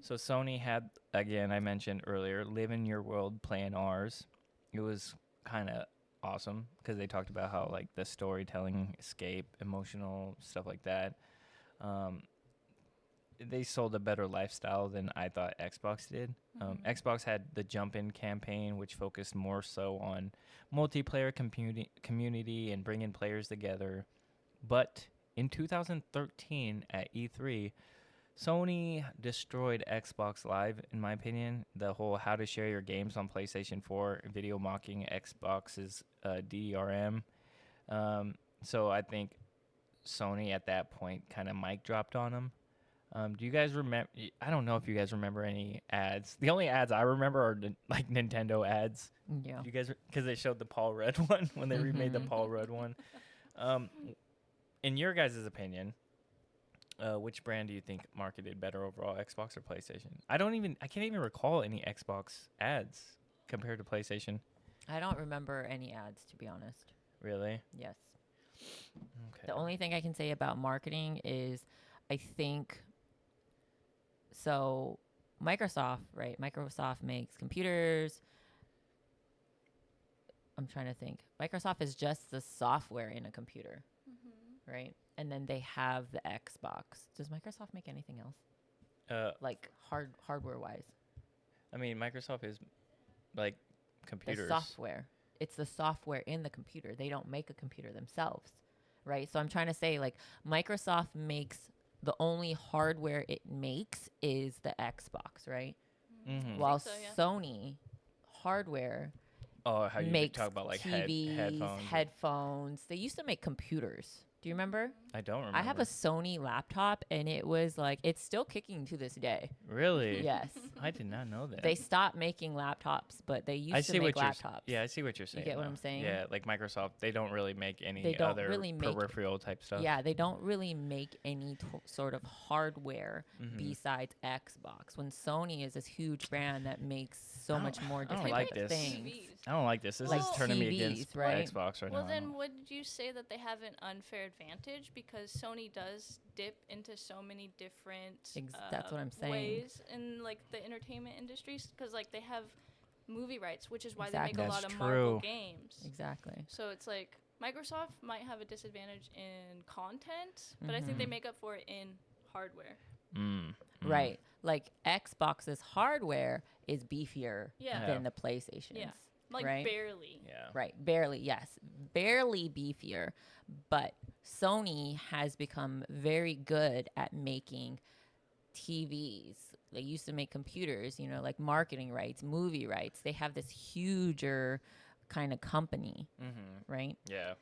So Sony had, again, I mentioned earlier, Live in Your World, Play in Ours. It was kind of awesome because they talked about how like the storytelling, escape, emotional stuff like that. They sold a better lifestyle than I thought Xbox did. Xbox had the Jump In campaign, which focused more so on multiplayer community and bringing players together. But in 2013 at E3, Sony destroyed Xbox Live, in my opinion. The whole how to share your games on PlayStation 4, video mocking Xbox's DRM. So I think Sony at that point kind of mic dropped on them. Do you guys remember? I don't know if you guys remember any ads. The only ads I remember are like Nintendo ads. Yeah. You guys, because they showed the Paul Rudd one when they remade the Paul Rudd one. In your guys' opinion, which brand do you think marketed better overall, Xbox or PlayStation? I can't even recall any Xbox ads compared to PlayStation. I don't remember any ads, to be honest. Really? Yes. Okay. The only thing I can say about marketing is I think so Microsoft, right? Microsoft makes computers. I'm trying to think. Microsoft is just the software in a computer, right? And then they have the Xbox. Does Microsoft make anything else? Like hardware wise? I mean, Microsoft is like computers. The software. It's the software in the computer. They don't make a computer themselves, right? So I'm trying to say like Microsoft makes the only hardware it makes is the Xbox, right? While Sony hardware how you makes talk about like TVs, headphones. They used to make computers. Do you remember? I don't remember. I have a Sony laptop, and it was like, it's still kicking to this day. Really? Yes. I did not know that. They stopped making laptops, but they used to make laptops. Yeah, I see what you're saying. You get what I'm saying? Yeah, like Microsoft, they don't really make any other peripheral type stuff. Yeah, they don't really make any sort of hardware besides Xbox. When Sony is this huge brand that makes so much more different things. I don't like this. This is turning me against Xbox right now. Well, then would you say that they have an unfair advantage because Sony does dip into so many different that's what I'm saying. ways in like the entertainment industries? Because like they have movie rights, which is why they make a lot of Marvel games. Exactly. So it's like Microsoft might have a disadvantage in content, but I think they make up for it in hardware. Right. Like Xbox's hardware is beefier than the PlayStation's. Yeah. Like barely. Yeah. Right. Barely, yes. Barely beefier. But Sony has become very good at making TVs. They used to make computers, you know, like marketing rights, movie rights. They have this huger kind of company, right? Yeah.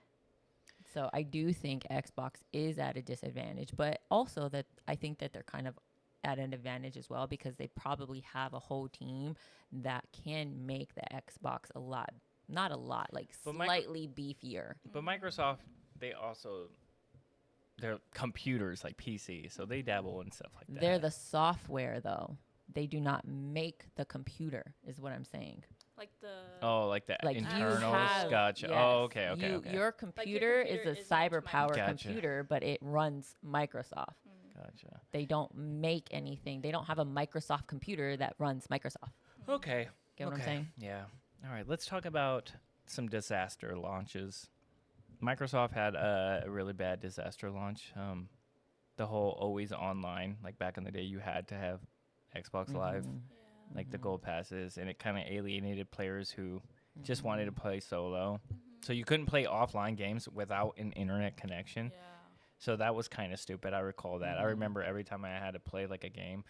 So I do think Xbox is at a disadvantage, but also that I think that they're kind of at an advantage as well because they probably have a whole team that can make the Xbox not a lot, like slightly beefier. But Microsoft, they're computers like PC, so they dabble in stuff like that. They're the software though. They do not make the computer, is what I'm saying. Like the internals. Gotcha. Yes, oh, okay. Your computer is a cyber-powered computer, but it runs Microsoft. Gotcha. They don't make anything. They don't have a Microsoft computer that runs Microsoft. Okay. Get what I'm saying? Yeah. All right. Let's talk about some disaster launches. Microsoft had a really bad disaster launch. The whole always online, like back in the day, you had to have Xbox Live. like the gold passes, and it kind of alienated players who just wanted to play solo. So you couldn't play offline games without an internet connection. Yeah. So that was kind of stupid. I recall that. I remember every time I had to play like a game,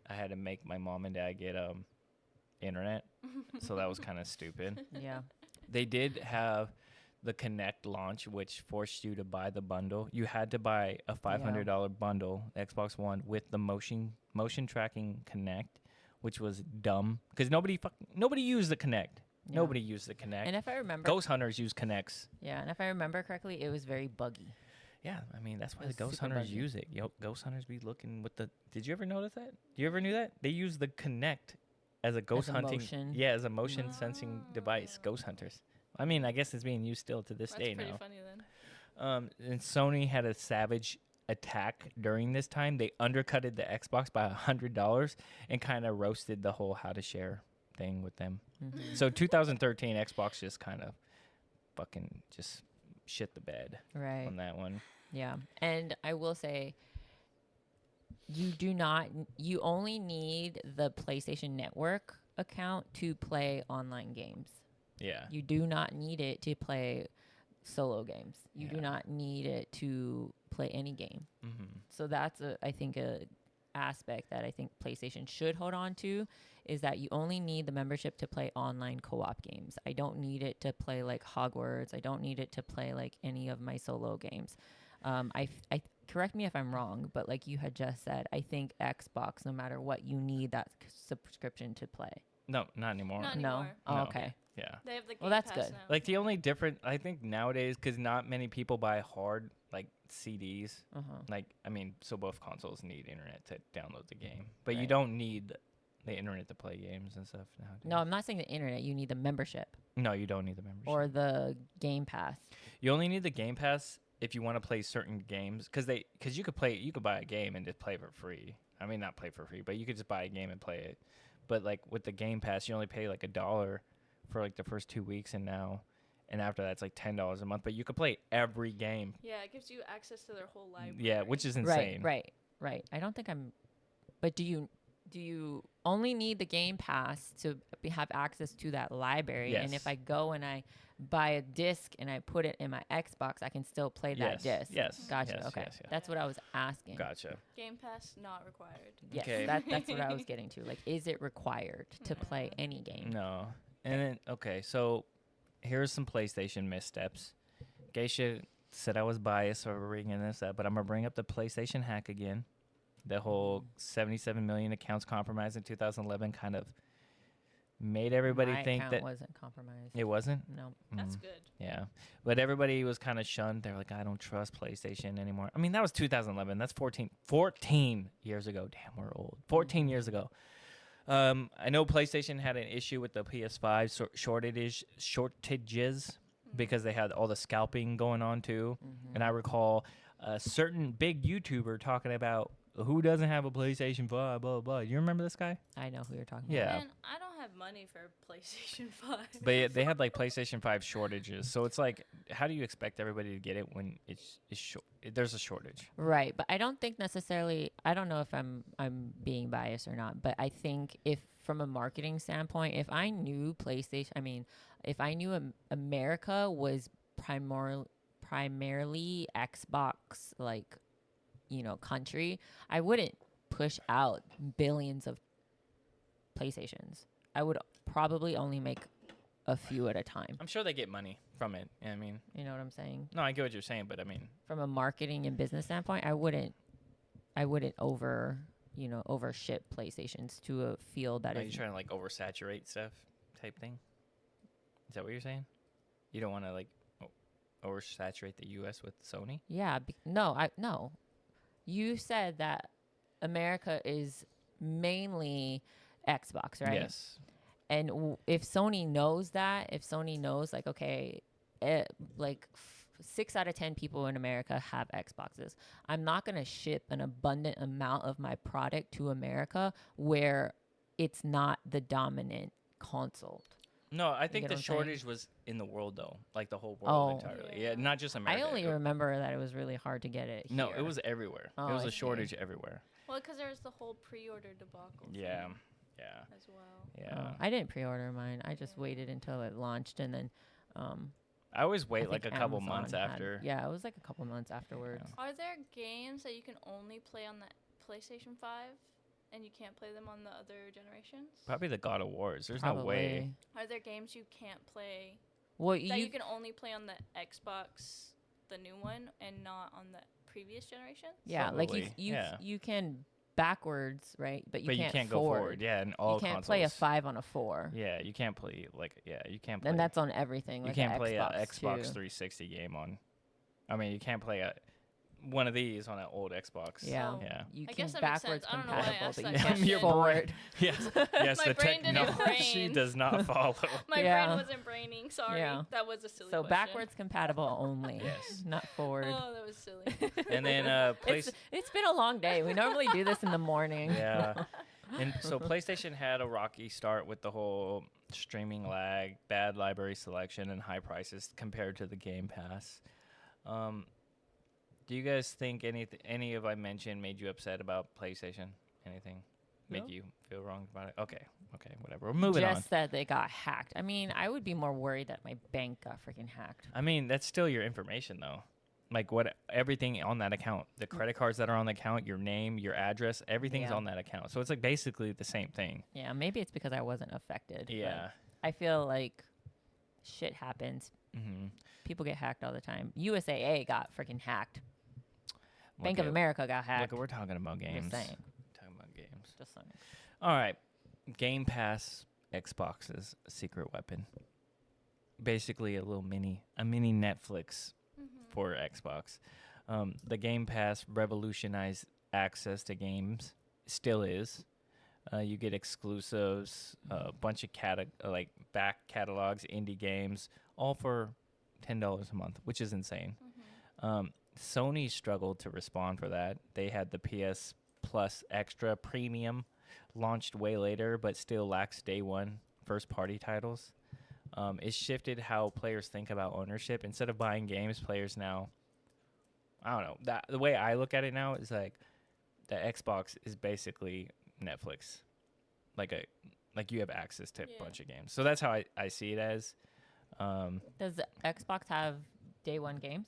I had to make my mom and dad get internet. So that was kind of stupid. Yeah. They did have the Connect launch, which forced you to buy the bundle. You had to buy a $500 bundle, Xbox One, with the motion tracking Connect, which was dumb because nobody used the Connect. Yeah. Nobody used the Connect. And if I remember, Ghost Hunters use Connects. Yeah, and if I remember correctly, it was very buggy. Yeah, I mean that's why the Ghost Hunters use it. Ghost Hunters be looking with the. Did you ever notice that? You ever knew that they use the Connect as a ghost hunting? Motion. Yeah, as a motion sensing device. Ghost Hunters. I mean, I guess it's being used still to this day now. That's pretty funny then. And Sony had a savage attack during this time. They undercutted the Xbox by $100 and kind of roasted the whole how to share thing with them. So 2013 Xbox just kind of fucking just shit the bed on that one. Yeah. And I will say you only need the PlayStation Network account to play online games. Yeah. You do not need it to play solo games. You do not need it to play any game. So that's I think a aspect that I think PlayStation should hold on to is that you only need the membership to play online co-op games. I don't need it to play like Hogwarts. I don't need it to play like any of my solo games. I correct me if I'm wrong, but like you had just said, I think Xbox, no matter what, you need that subscription to play. No, not anymore. Not No. anymore. Oh, No. okay. Yeah. They have the Game Well, that's Pass good. now. Like the only different, I think nowadays, because not many people buy hard like CDs. Like I mean, so both consoles need internet to download the game, but you don't need the internet to play games and stuff nowadays. No, I'm not saying the internet. You need the membership No, you don't need the membership. or the Game Pass. You only need the Game Pass if you want to play certain games, because you could buy a game and just play for free. I mean, not play for free, but you could just buy a game and play it. But like with the Game Pass, you only pay like $1 for like the first 2 weeks, and after that it's like $10 a month. But you could play every game. Yeah, it gives you access to their whole library. Yeah, which is insane. Right. I don't think I'm. But do you only need the Game Pass to have access to that library? Yes. And if I go and I buy a disc and I put it in my Xbox, I can still play that disc. Yes. Gotcha. Yes, Okay. yes, yes. That's what I was asking. Gotcha. Game Pass not required. Yes, Okay. that's what I was getting to. Like, is it required to play any game? No. And then okay, so here's some PlayStation missteps. Geisha said I was biased for bringing this up, but I'm gonna bring up the PlayStation hack again. The whole 77 million accounts compromised in 2011 kind of made everybody My think account that wasn't compromised. it wasn't. No. That's good. Yeah, but everybody was kind of shunned. They're like, I don't trust PlayStation anymore. I mean, that was 2011. That's 14 years ago. Damn, we're old. 14 years ago. I know PlayStation had an issue with the PS5 shortages because they had all the scalping going on too. And I recall a certain big YouTuber talking about who doesn't have a PlayStation 5, blah, blah, blah. You remember this guy? I know who you're talking Yeah. about. Man, I don't have money for PlayStation 5. But yeah, they had like PlayStation 5 shortages. So it's like, how do you expect everybody to get it when it's there's a shortage? Right, but I don't think necessarily. I don't know if I'm being biased or not, but I think if from a marketing standpoint, if I knew PlayStation, I mean, if I knew America was primarily Xbox, like, country, I wouldn't push out billions of PlayStations. I would probably only make a few at a time. I'm sure they get money from it. I mean, You know what I'm saying? no, I get what you're saying, but I mean, From a marketing and business standpoint, I wouldn't overship PlayStations to a field that are is you trying to like oversaturate stuff type thing? Is that what you're saying? You don't want to like oversaturate the U.S. with Sony? Yeah, no. You said that America is mainly Xbox, right? Yes. And if Sony knows that, like, okay, 6 out of 10 people in America have Xboxes, I'm not going to ship an abundant amount of my product to America where it's not the dominant console. No, I think get the what I'm saying? shortage was in the world though, like the whole world Oh. entirely. Yeah, not just America. I only remember that it was really hard to get it here. No, it was everywhere. Oh, It was I a see. shortage everywhere. Well, because there was the whole pre-order debacle. Yeah. as well. Yeah. I didn't pre-order mine. I just waited until it launched, and then I always wait I like a think couple Amazon months had- after. Yeah, it was like a couple months afterwards. Are there games that you can only play on the PlayStation 5 and you can't play them on the other generations? Probably the God of Wars. There's no way. Are there games you can't play Well, that you can only play on the Xbox, the new one, and not on the previous generation? Yeah, like you Probably, you yeah. you can backwards, right? But But you can't go forward. Yeah, in all You can't consoles. play a 5 on a 4. Yeah, you can't play you can't play. And that's on everything. you Like can't a play Xbox a Xbox too. 360 game on. I mean, you can't play one of these on an old Xbox. Yeah. Oh. Yeah. You I can guess that makes backwards sense. I don't know why I compatible, asked but that you can't question. Your forward. Yes. Yes. My the brain didn't technology brain. does not follow. My Yeah. brain wasn't braining. Sorry. Yeah. That was a silly So question. backwards compatible only. Yes. Not forward. Oh, that was silly. And then It's been a long day. We normally do this in the morning. Yeah. And so PlayStation had a rocky start with the whole streaming lag, bad library selection, and high prices compared to the Game Pass. Do you guys think any of I mentioned made you upset about PlayStation? Anything make No. you feel wrong about it? Okay, whatever. We're moving on. Just that they got hacked. I mean, I would be more worried that my bank got freaking hacked. I mean, that's still your information though. Like everything on that account, the credit cards that are on the account, your name, your address, everything's Yeah. on that account. So it's like basically the same thing. Yeah, maybe it's because I wasn't affected. but Yeah. I feel like shit happens. Mm-hmm. People get hacked all the time. USAA got freaking hacked. Bank of Look, America got hacked. we're talking about games. Just saying. Talking about games. Just saying. All right. Game Pass Xbox's secret weapon. Basically a mini Netflix for Xbox. The Game Pass revolutionized access to games. Still is. You get exclusives, a bunch of back catalogs, indie games, all for $10 a month, which is insane. Sony struggled to respond for that. They had the PS Plus Extra Premium, launched way later, but still lacks day one first-party titles. It shifted how players think about ownership. Instead of buying games, players now, I don't know. The way I look at it now is like the Xbox is basically Netflix. Like you have access to a bunch of games. So that's how I see it as. Does the Xbox have day one games?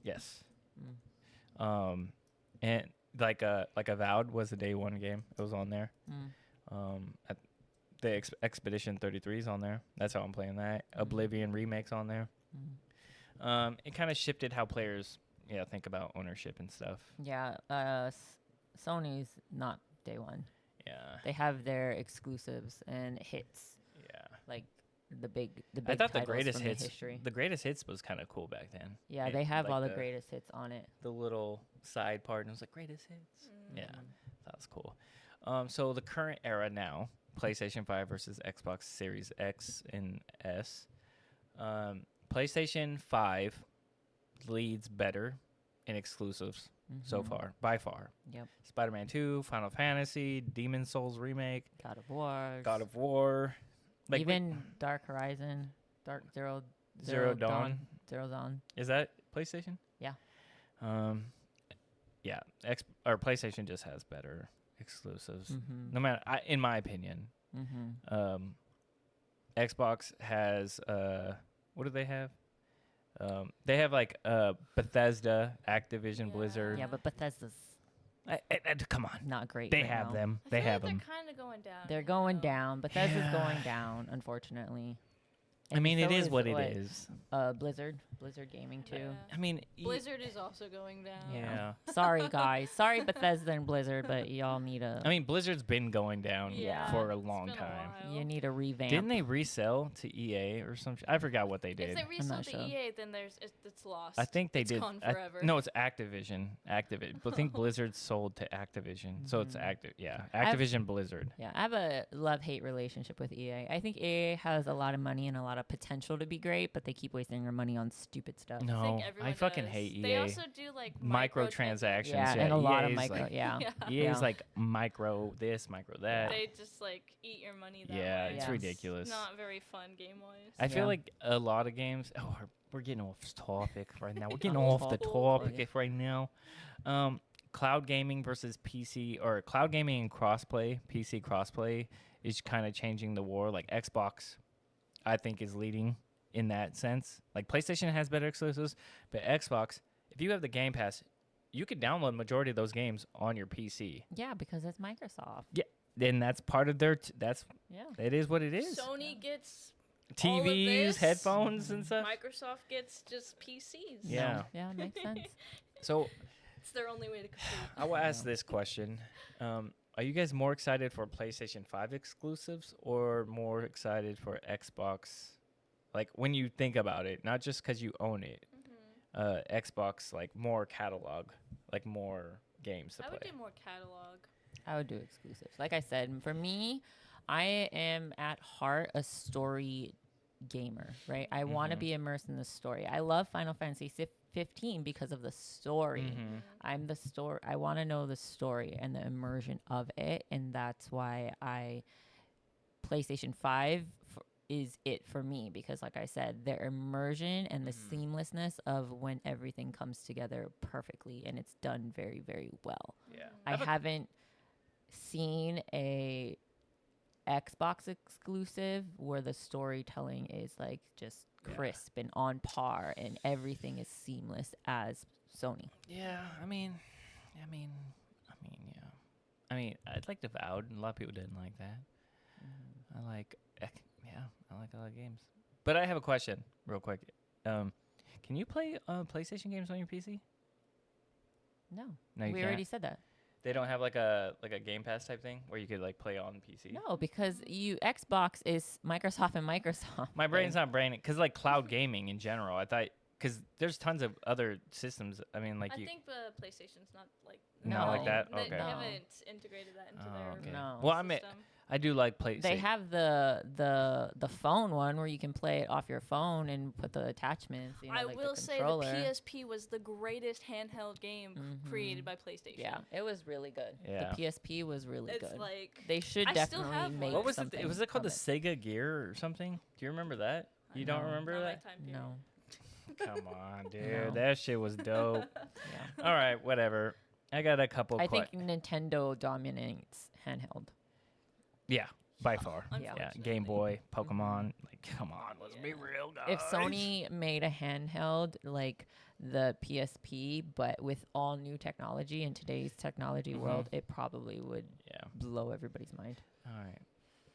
Yes. And like Avowed was a day one game. It was on there. The Expedition 33 is on there. That's how I'm playing that. Oblivion Remake's on there. It kind of shifted how players think about ownership and stuff. Yeah. Sony's not day one. Yeah. They have their exclusives and hits. Yeah. Like the big I thought the titles greatest from hits. The history. The greatest hits was kind of cool back then. Yeah, they have like all the greatest hits on it. The little side part, and it was like greatest hits. Yeah, that was cool. So the current era now, PlayStation 5 versus Xbox Series X and S. PlayStation 5 leads better in exclusives so far, by far. Yep. Spider-Man 2, Final Fantasy, Demon Souls Remake, God of War. God of War. Like even Dark Horizon, Zero Dawn. Zero Dawn. Is that PlayStation? Yeah. Yeah. PlayStation just has better exclusives. No matter, in my opinion. Xbox has what do they have? They have like Bethesda, Activision, Blizzard. Yeah, but Bethesda's Come on, not great. they right have now. them. I They feel have like them. They're kind of going down. They're going though. down. Bethesda's Yeah. going down, unfortunately. I mean, it so is what it is. Blizzard Gaming too. Yeah. I mean, Blizzard is also going down. Yeah. Sorry guys, sorry Bethesda and Blizzard, but y'all need a. I mean, Blizzard's been going down Yeah. for a It's long been a time. while. you need a revamp. Didn't they resell to EA or some? I forgot what they did. If they resell not to sure. EA, then it's lost. I think they It's did. gone forever. No, it's Activision. Activision. I think Blizzard sold to Activision, so it's active. Yeah, Activision Blizzard. Yeah, I have a love-hate relationship with EA. I think EA has a lot of money and a lot of potential to be great, but they keep wasting their money on stupid stuff. No, think everyone fucking does. hate EA. They also do like Microtransactions. Yeah, and a lot of EA is micro. like, Yeah. Yeah. EA is Yeah. like micro this, micro that. They just like eat your money that Yeah, way. it's Yeah. ridiculous. Not very fun game wise. I feel Yeah. like a lot of games. Oh, we're getting off topic right now. We're getting Off off the topic. topic right now. Cloud gaming versus PC, or cloud gaming and crossplay, PC crossplay is kind of changing the war. Like Xbox, I think, is leading in that sense. Like PlayStation has better exclusives, but Xbox, if you have the Game Pass, you could download majority of those games on your PC. Yeah, because it's Microsoft. Yeah, then that's part of their. It is what it is. Sony gets TVs, all of this. headphones, and stuff. Microsoft gets just PCs. Yeah. Yeah, makes sense. So It's their only way to compete. I will ask this question: are you guys more excited for PlayStation 5 exclusives or more excited for Xbox? Like when you think about it, not just because you own it. Xbox, like more catalog, like more games to play. I would do more catalog. I would do exclusives. Like I said, for me, I am at heart a story gamer, right? I want to be immersed in the story. I love Final Fantasy 15 because of the story. I'm the story. I want to know the story and the immersion of it, and that's why PlayStation 5 is it for me, because like I said, their immersion and the seamlessness of when everything comes together perfectly, and it's done very, very well. Yeah. I haven't seen a Xbox exclusive where the storytelling is like just crisp and on par and everything is seamless as Sony. Yeah, I mean, yeah. I mean, I'd like Avowed, and a lot of people didn't like that. I like a lot of games. But I have a question, real quick. Can you play PlayStation games on your PC? No, No, you we can't. already said that. They don't have like a Game Pass type thing where you could like play on PC. No, because Xbox is Microsoft and Microsoft. My brain's not braining because like cloud gaming in general. I thought because there's tons of other systems. I mean, like I you. think the PlayStation's not like Not like that? They, Okay. they No. haven't integrated that into their Okay. No. Well, I mean, system. I do like PlayStation. They have the phone one where you can play it off your phone and put the attachments. You know, I like will the say the controller. PSP was the greatest handheld game created by PlayStation. Yeah, it was really good. Yeah. The PSP was really It's good. like They should I still definitely have make one. What was something. it? Was it called the of Sega Gear or something? Do you remember that? You don't No. remember not my that? time period. No. Come on, dude. No. That shit was dope. Yeah. All right, whatever. I got a couple. I think Nintendo dominates handheld. Yeah, by far. Yeah. Yeah, Game Boy, Pokemon. Like, come on, let's be real, guys. If Sony made a handheld like the PSP, but with all new technology in today's technology world, it probably would blow everybody's mind. All right.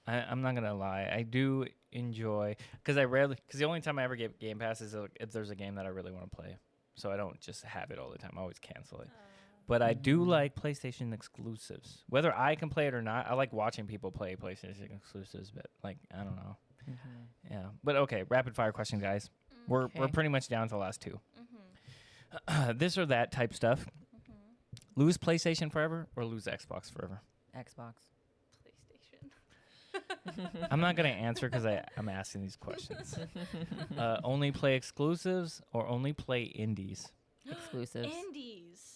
I'm not gonna lie. I do enjoy because the only time I ever get Game Pass is if there's a game that I really want to play. So I don't just have it all the time. I always cancel it. But I do like PlayStation exclusives. Whether I can play it or not, I like watching people play PlayStation exclusives. But like, I don't know. Yeah. But okay, rapid fire question, guys. We're pretty much down to the last two. This or that type stuff. Lose PlayStation forever or lose Xbox forever? Xbox. PlayStation. I'm not gonna answer because I'm asking these questions. Only play exclusives or only play indies? Exclusives. Indies.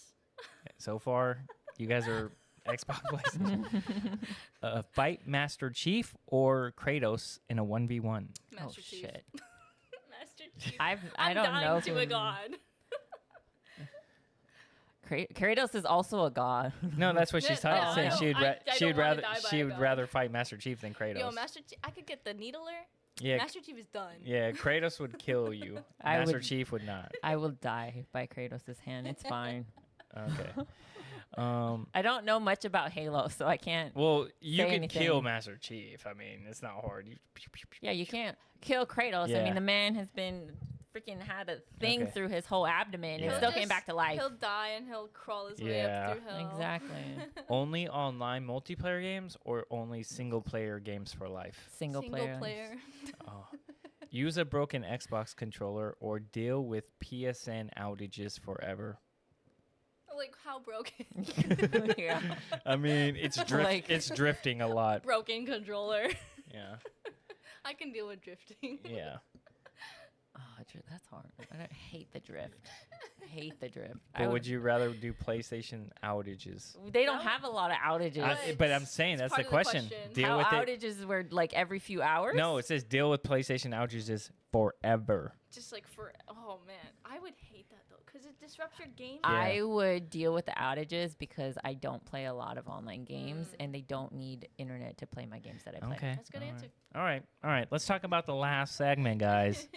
So far, you guys are Xbox PlayStation. Fight Master Chief or Kratos in a 1v1? Master Chief. Shit. Master Chief. I I'm don't dying know to a god. Kratos is also a god. No, that's what she's No, saying. I She would don't wanna rather die by she a would god. rather fight Master Chief than Kratos. Yo, Master Chief. I could get the needler. Yeah, Master Chief is done. yeah. Kratos would kill you. I Master would- Chief would not. I will die by Kratos' hand. It's fine. Okay. I don't know much about Halo, so I can't. Well, you Say can kill anything. Master Chief. I mean, it's not hard. Yeah, you can't kill Kratos. I Yeah. mean, the man has been freaking had a thing Okay. through his whole abdomen Yeah. and He'll still came just- back to life. He'll die and he'll crawl his way Yeah. up through hell. Exactly. Only online multiplayer games or only single player games for life? Single player. Oh. Use a broken Xbox controller or deal with PSN outages forever. Like how broken? Yeah. I mean, it's Like- it's drifting a lot. Broken controller. Yeah. I can deal with drifting. Yeah. Oh, that's hard. I hate the drift. Hate the drift. But would you rather do PlayStation outages? They don't No. have a lot of outages. But I'm saying it's that's part the of the question. question. Deal How with it. outages were like every few hours? No, it says deal with PlayStation outages forever. Just like for oh man, I would hate that though, cause it disrupts your game. I would deal with the outages because I don't play a lot of online games, and they don't need internet to play my games that I play. Okay. That's a good answer. All right. Let's talk about the last segment, guys.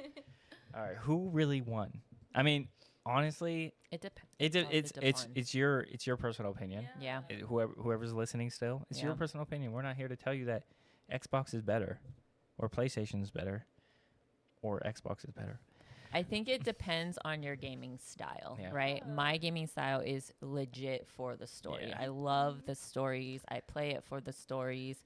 All right, who really won? I mean, honestly, It depends. it's your personal opinion. Yeah. Whoever's listening still, it's your personal opinion. We're not here to tell you that Xbox is better, or PlayStation is better, or Xbox is better. I think it depends on your gaming style, right? My gaming style is legit for the story. Yeah. I love the stories. I play it for the stories.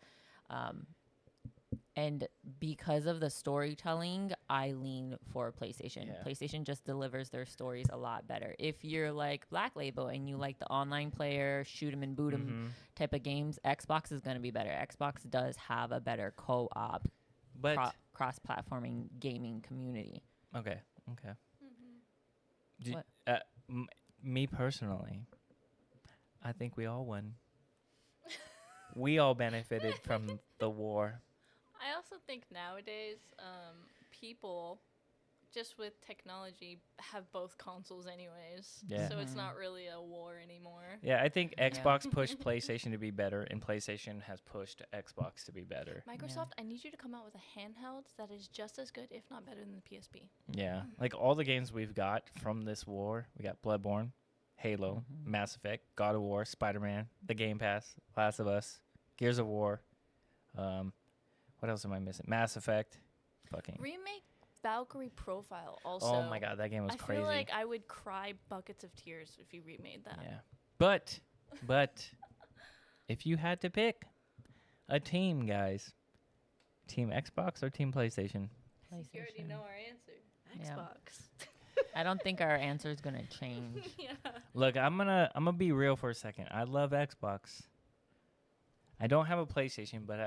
And because of the storytelling, I lean for PlayStation. Yeah. PlayStation just delivers their stories a lot better. If you're like Blacklabel and you like the online player, shoot 'em and boot 'em type of games, Xbox is going to be better. Xbox does have a better co-op, But cross-platforming gaming community. okay. What? Me personally, I think we all won. We all benefited from the war. I also think nowadays, people, just with technology, have both consoles anyways. Yeah. So it's not really a war anymore. Yeah, I think Xbox pushed PlayStation to be better, and PlayStation has pushed Xbox to be better. Microsoft, I need you to come out with a handheld that is just as good, if not better, than the PSP. Yeah, like all the games we've got from this war, we got Bloodborne, Halo, Mass Effect, God of War, Spider-Man, the Game Pass, Last of Us, Gears of War. What else am I missing? Mass Effect. Fucking. Remake Valkyrie Profile also. Oh my god, that game was crazy. I feel like I would cry buckets of tears if you remade that. Yeah. But if you had to pick a team, guys, Team Xbox or Team PlayStation? You already know our answer. Xbox. I don't think our answer is going to change. Yeah. Look, I'm gonna be real for a second. I love Xbox. I don't have a PlayStation, but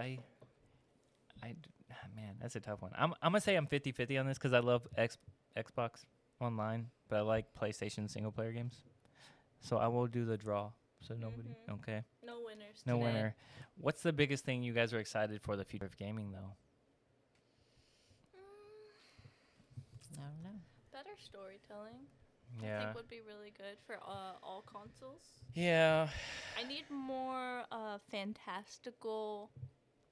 man, that's a tough one. I'm gonna say I'm 50-50 on this because I love Xbox Online, but I like PlayStation single player games. So I will do the draw. So nobody, okay? No winners. No today. winner. What's the biggest thing you guys are excited for the future of gaming, though? I don't know. Better storytelling. I Yeah. think would be really good for all consoles. Yeah. I need more fantastical,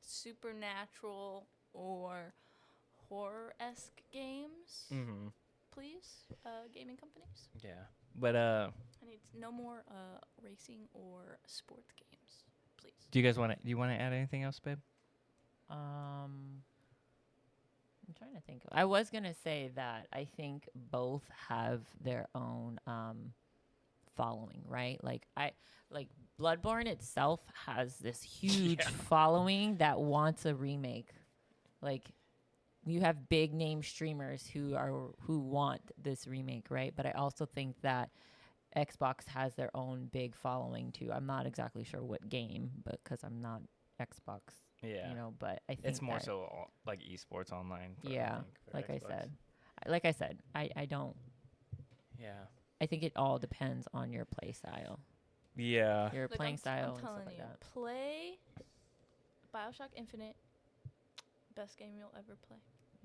supernatural, or horror-esque games, Mm-hmm. please, gaming companies. Yeah. But I need no more racing or sports games, please. do you want to add anything else, babe? I'm trying to think. I was gonna say that I think both have their own following, right? Like Bloodborne itself has this huge following that wants a remake. Like you have big name streamers who want this remake, right? But I also think that Xbox has their own big following too. I'm not exactly sure what game, but because I'm not Xbox. Yeah. You know, but I think It's more that, so like esports online. For, yeah, I think, for like I Xbox. said, I don't. Yeah. I think it all depends on your play style, Yeah. your Look, playing I'm style, and stuff telling like you, that. play BioShock Infinite, best game you'll ever play.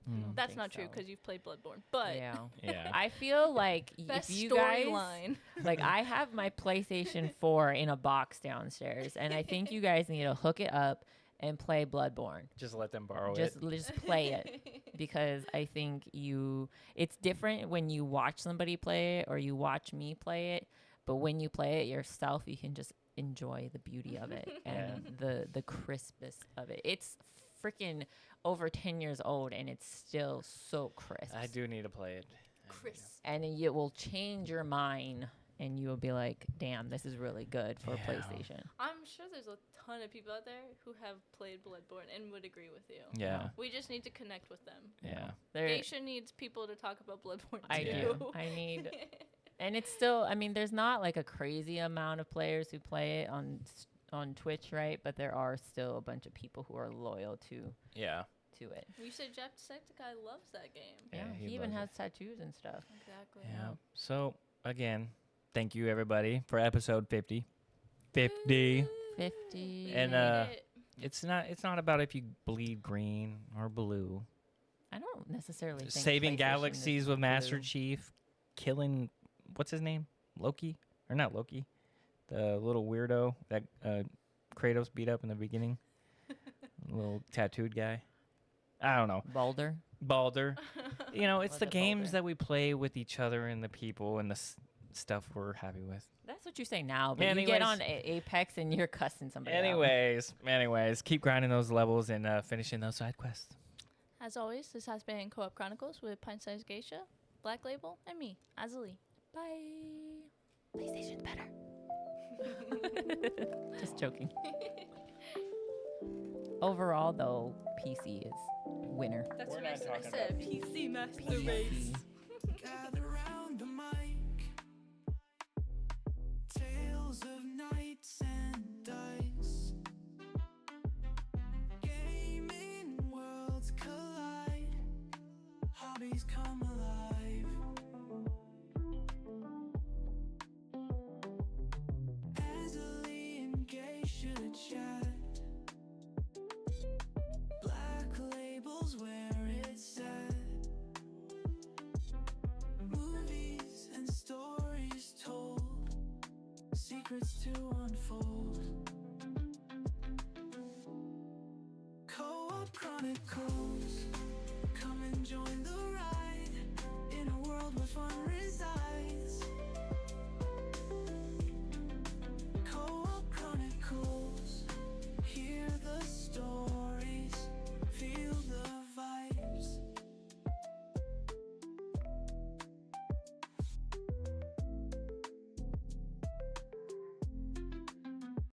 don't That's think not true so. because you've played Bloodborne, but Yeah, Yeah. I feel like best if you guys storyline. like, I have my PlayStation 4 in a box downstairs, and I think you guys need to hook it up and play Bloodborne. Just let them borrow Just it. play it. Because I think it's different when you watch somebody play it or you watch me play it, but when you play it yourself, you can just enjoy the beauty of it and the crispness of it. It's freaking over 10 years old and it's still so crisp. I do need to play it. Chris. And it will change your mind and you will be like, damn, this is really good for PlayStation. I'm sure there's a ton of people out there who have played Bloodborne and would agree with you. Yeah. We just need to connect with them. Yeah. Geisha needs people to talk about Bloodborne I too. do. I need, and it's still. I mean, there's not like a crazy amount of players who play it on Twitch, right? But there are still a bunch of people who are loyal to it. You said Jacksepticeye loves that game. Yeah, he he even loves has tattoos and stuff. Exactly. Yeah. So again, thank you everybody for episode 50. 50. 50. And it's not about if you bleed green or blue. I don't necessarily think Saving PlayStation galaxies is with Master blue. Chief, killing what's his name? Loki or not Loki? The little weirdo that Kratos beat up in the beginning. Little tattooed guy. I don't know. Balder. You know, it's Was the it games Balder? that we play with each other and the people and the stuff we're happy with. That's what you say now, but you get on Apex and you're cussing somebody out. Anyways, keep grinding those levels and finishing those side quests. As always, this has been Co-op Chronicles with PintsizedGeisha, Blacklabel, and me, Azzilee. Bye. PlayStation's better. Just joking. Overall, though, PC is winner. That's We're what I not said. I talking said about PC master PC. race. Gather round the mic. Tales of knights and dice. Gaming worlds collide. Hobbies come alive. Azzilee and Geisha chat. Black labels where it's at. Movies and stories told. Secrets to unfold. Co-op Chronicles. Come and join the